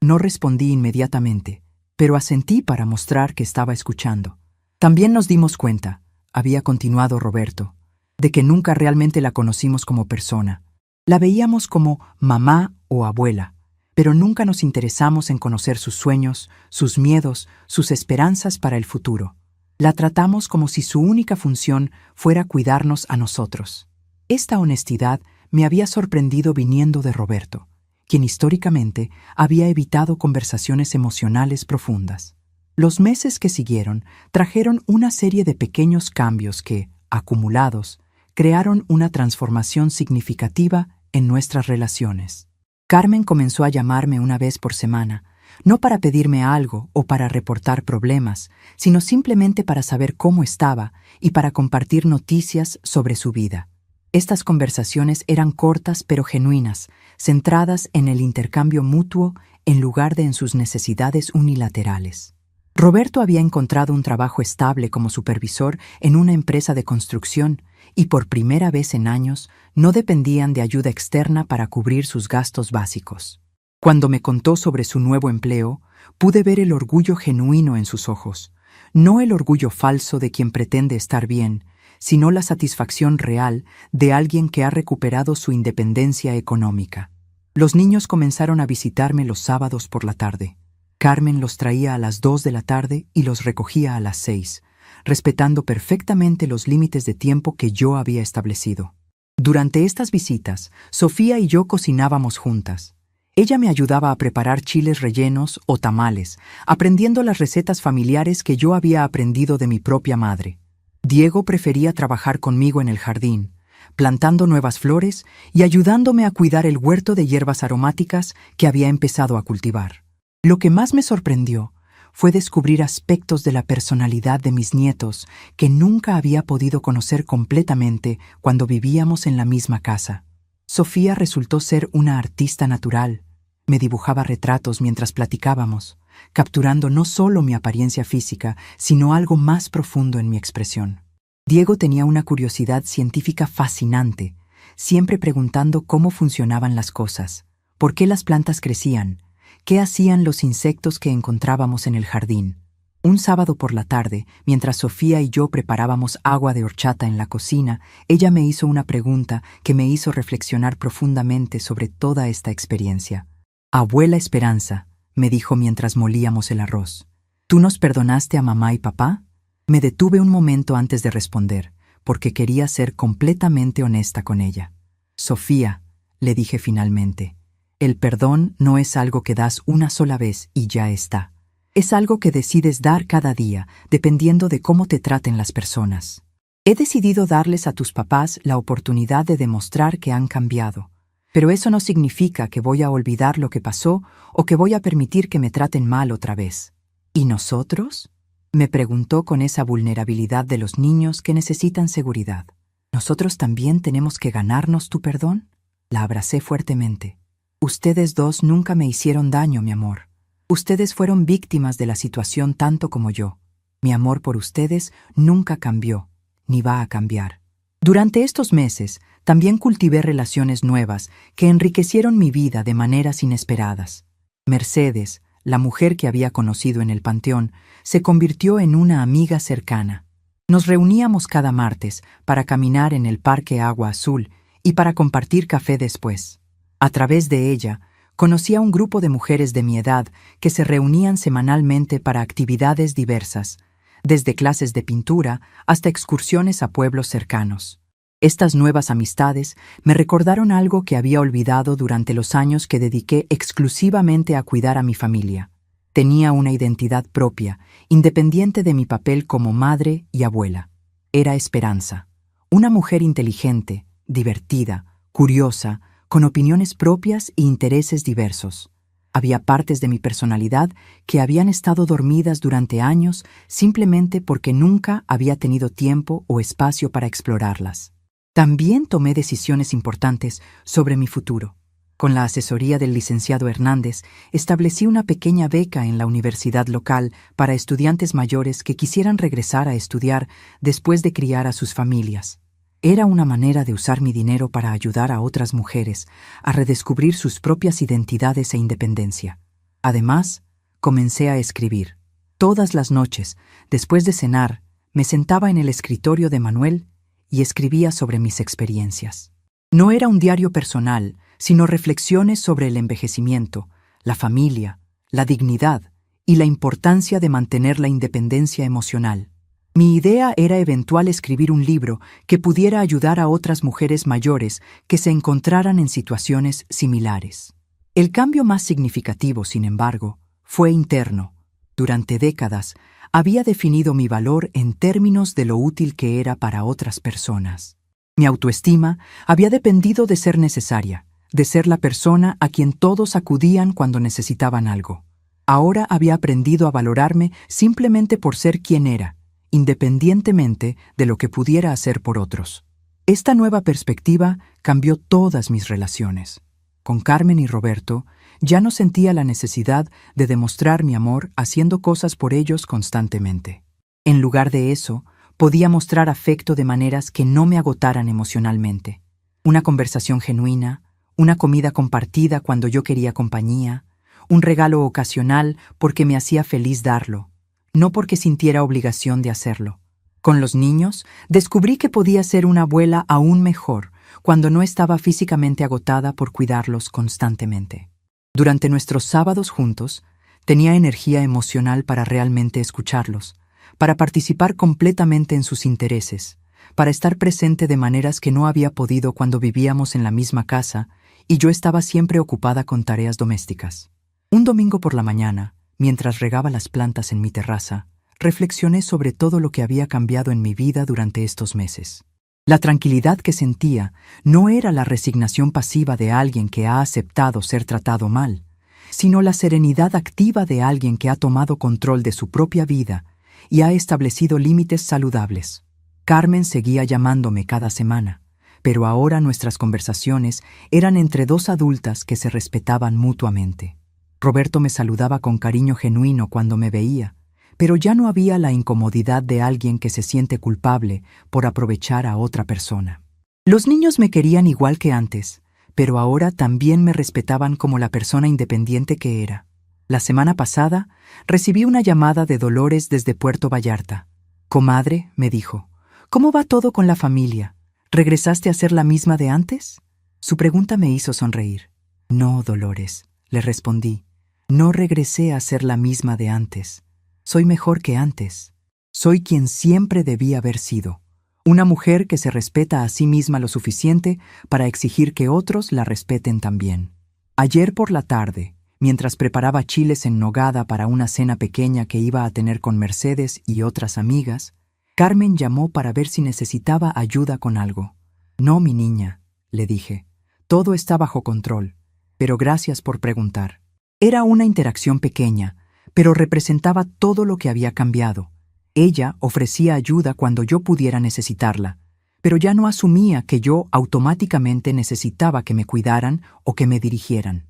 No respondí inmediatamente, pero asentí para mostrar que estaba escuchando. También nos dimos cuenta, había continuado Roberto, de que nunca realmente la conocimos como persona. La veíamos como mamá o abuela, pero nunca nos interesamos en conocer sus sueños, sus miedos, sus esperanzas para el futuro. La tratamos como si su única función fuera cuidarnos a nosotros. Esta honestidad me había sorprendido viniendo de Roberto, quien históricamente había evitado conversaciones emocionales profundas. Los meses que siguieron trajeron una serie de pequeños cambios que, acumulados, crearon una transformación significativa en nuestras relaciones. Carmen comenzó a llamarme una vez por semana, no para pedirme algo o para reportar problemas, sino simplemente para saber cómo estaba y para compartir noticias sobre su vida. Estas conversaciones eran cortas pero genuinas, centradas en el intercambio mutuo en lugar de en sus necesidades unilaterales. Roberto había encontrado un trabajo estable como supervisor en una empresa de construcción y por primera vez en años no dependían de ayuda externa para cubrir sus gastos básicos. Cuando me contó sobre su nuevo empleo, pude ver el orgullo genuino en sus ojos, no el orgullo falso de quien pretende estar bien, sino la satisfacción real de alguien que ha recuperado su independencia económica. Los niños comenzaron a visitarme los sábados por la tarde. Carmen los traía a las 2 de la tarde y los recogía a las 6, respetando perfectamente los límites de tiempo que yo había establecido. Durante estas visitas, Sofía y yo cocinábamos juntas. Ella me ayudaba a preparar chiles rellenos o tamales, aprendiendo las recetas familiares que yo había aprendido de mi propia madre. Diego prefería trabajar conmigo en el jardín, plantando nuevas flores y ayudándome a cuidar el huerto de hierbas aromáticas que había empezado a cultivar. Lo que más me sorprendió fue descubrir aspectos de la personalidad de mis nietos que nunca había podido conocer completamente cuando vivíamos en la misma casa. Sofía resultó ser una artista natural. Me dibujaba retratos mientras platicábamos, capturando no solo mi apariencia física, sino algo más profundo en mi expresión. Diego tenía una curiosidad científica fascinante, siempre preguntando cómo funcionaban las cosas, por qué las plantas crecían, qué hacían los insectos que encontrábamos en el jardín. Un sábado por la tarde, mientras Sofía y yo preparábamos agua de horchata en la cocina, ella me hizo una pregunta que me hizo reflexionar profundamente sobre toda esta experiencia. Abuela Esperanza, me dijo mientras molíamos el arroz, ¿tú nos perdonaste a mamá y papá? Me detuve un momento antes de responder, porque quería ser completamente honesta con ella. Sofía, le dije finalmente, el perdón no es algo que das una sola vez y ya está. Es algo que decides dar cada día, dependiendo de cómo te traten las personas. He decidido darles a tus papás la oportunidad de demostrar que han cambiado. Pero eso no significa que voy a olvidar lo que pasó o que voy a permitir que me traten mal otra vez. ¿Y nosotros? Me preguntó con esa vulnerabilidad de los niños que necesitan seguridad. ¿Nosotros también tenemos que ganarnos tu perdón? La abracé fuertemente. Ustedes dos nunca me hicieron daño, mi amor. Ustedes fueron víctimas de la situación tanto como yo. Mi amor por ustedes nunca cambió, ni va a cambiar. Durante estos meses, también cultivé relaciones nuevas que enriquecieron mi vida de maneras inesperadas. Mercedes, la mujer que había conocido en el panteón, se convirtió en una amiga cercana. Nos reuníamos cada martes para caminar en el Parque Agua Azul y para compartir café después. A través de ella, conocí a un grupo de mujeres de mi edad que se reunían semanalmente para actividades diversas, desde clases de pintura hasta excursiones a pueblos cercanos. Estas nuevas amistades me recordaron algo que había olvidado durante los años que dediqué exclusivamente a cuidar a mi familia. Tenía una identidad propia, independiente de mi papel como madre y abuela. Era Esperanza, una mujer inteligente, divertida, curiosa, con opiniones propias e intereses diversos. Había partes de mi personalidad que habían estado dormidas durante años simplemente porque nunca había tenido tiempo o espacio para explorarlas. También tomé decisiones importantes sobre mi futuro. Con la asesoría del licenciado Hernández, establecí una pequeña beca en la universidad local para estudiantes mayores que quisieran regresar a estudiar después de criar a sus familias. Era una manera de usar mi dinero para ayudar a otras mujeres a redescubrir sus propias identidades e independencia. Además, comencé a escribir. Todas las noches, después de cenar, me sentaba en el escritorio de Manuel y escribía sobre mis experiencias. No era un diario personal, sino reflexiones sobre el envejecimiento, la familia, la dignidad y la importancia de mantener la independencia emocional. Mi idea era eventual escribir un libro que pudiera ayudar a otras mujeres mayores que se encontraran en situaciones similares. El cambio más significativo, sin embargo, fue interno. Durante décadas, había definido mi valor en términos de lo útil que era para otras personas. Mi autoestima había dependido de ser necesaria, de ser la persona a quien todos acudían cuando necesitaban algo. Ahora había aprendido a valorarme simplemente por ser quien era, independientemente de lo que pudiera hacer por otros. Esta nueva perspectiva cambió todas mis relaciones. Con Carmen y Roberto, ya no sentía la necesidad de demostrar mi amor haciendo cosas por ellos constantemente. En lugar de eso, podía mostrar afecto de maneras que no me agotaran emocionalmente. Una conversación genuina, una comida compartida cuando yo quería compañía, un regalo ocasional porque me hacía feliz darlo, no porque sintiera obligación de hacerlo. Con los niños, descubrí que podía ser una abuela aún mejor cuando no estaba físicamente agotada por cuidarlos constantemente. Durante nuestros sábados juntos, tenía energía emocional para realmente escucharlos, para participar completamente en sus intereses, para estar presente de maneras que no había podido cuando vivíamos en la misma casa y yo estaba siempre ocupada con tareas domésticas. Un domingo por la mañana, mientras regaba las plantas en mi terraza, reflexioné sobre todo lo que había cambiado en mi vida durante estos meses. La tranquilidad que sentía no era la resignación pasiva de alguien que ha aceptado ser tratado mal, sino la serenidad activa de alguien que ha tomado control de su propia vida y ha establecido límites saludables. Carmen seguía llamándome cada semana, pero ahora nuestras conversaciones eran entre dos adultas que se respetaban mutuamente. Roberto me saludaba con cariño genuino cuando me veía, pero ya no había la incomodidad de alguien que se siente culpable por aprovechar a otra persona. Los niños me querían igual que antes, pero ahora también me respetaban como la persona independiente que era. La semana pasada recibí una llamada de Dolores desde Puerto Vallarta. «Comadre», me dijo, «¿cómo va todo con la familia? ¿Regresaste a ser la misma de antes?» Su pregunta me hizo sonreír. «No, Dolores», le respondí, «no regresé a ser la misma de antes. Soy mejor que antes. Soy quien siempre debí haber sido. Una mujer que se respeta a sí misma lo suficiente para exigir que otros la respeten también». Ayer por la tarde, mientras preparaba chiles en nogada para una cena pequeña que iba a tener con Mercedes y otras amigas, Carmen llamó para ver si necesitaba ayuda con algo. «No, mi niña», le dije, «todo está bajo control, pero gracias por preguntar». Era una interacción pequeña, pero representaba todo lo que había cambiado. Ella ofrecía ayuda cuando yo pudiera necesitarla, pero ya no asumía que yo automáticamente necesitaba que me cuidaran o que me dirigieran.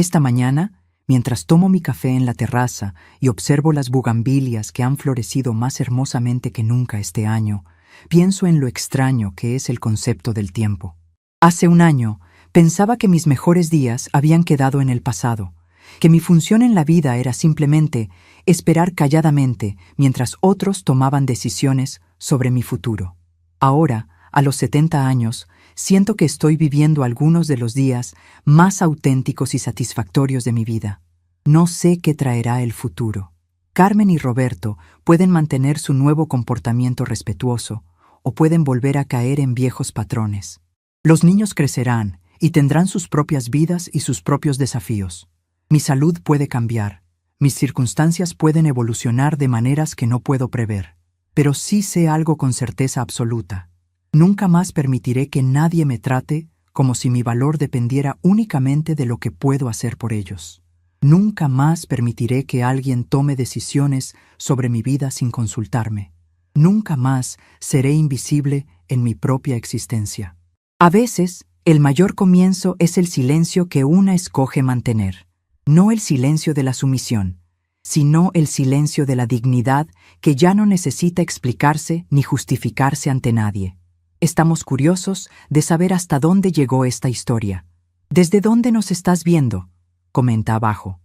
Esta mañana, mientras tomo mi café en la terraza y observo las bugambilias que han florecido más hermosamente que nunca este año, pienso en lo extraño que es el concepto del tiempo. Hace un año, pensaba que mis mejores días habían quedado en el pasado, que mi función en la vida era simplemente esperar calladamente mientras otros tomaban decisiones sobre mi futuro. Ahora, a los 70 años, siento que estoy viviendo algunos de los días más auténticos y satisfactorios de mi vida. No sé qué traerá el futuro. Carmen y Roberto pueden mantener su nuevo comportamiento respetuoso o pueden volver a caer en viejos patrones. Los niños crecerán y tendrán sus propias vidas y sus propios desafíos. Mi salud puede cambiar, mis circunstancias pueden evolucionar de maneras que no puedo prever, pero sí sé algo con certeza absoluta. Nunca más permitiré que nadie me trate como si mi valor dependiera únicamente de lo que puedo hacer por ellos. Nunca más permitiré que alguien tome decisiones sobre mi vida sin consultarme. Nunca más seré invisible en mi propia existencia. A veces, el mayor comienzo es el silencio que una escoge mantener. No el silencio de la sumisión, sino el silencio de la dignidad que ya no necesita explicarse ni justificarse ante nadie. Estamos curiosos de saber hasta dónde llegó esta historia. ¿Desde dónde nos estás viendo? Comenta abajo.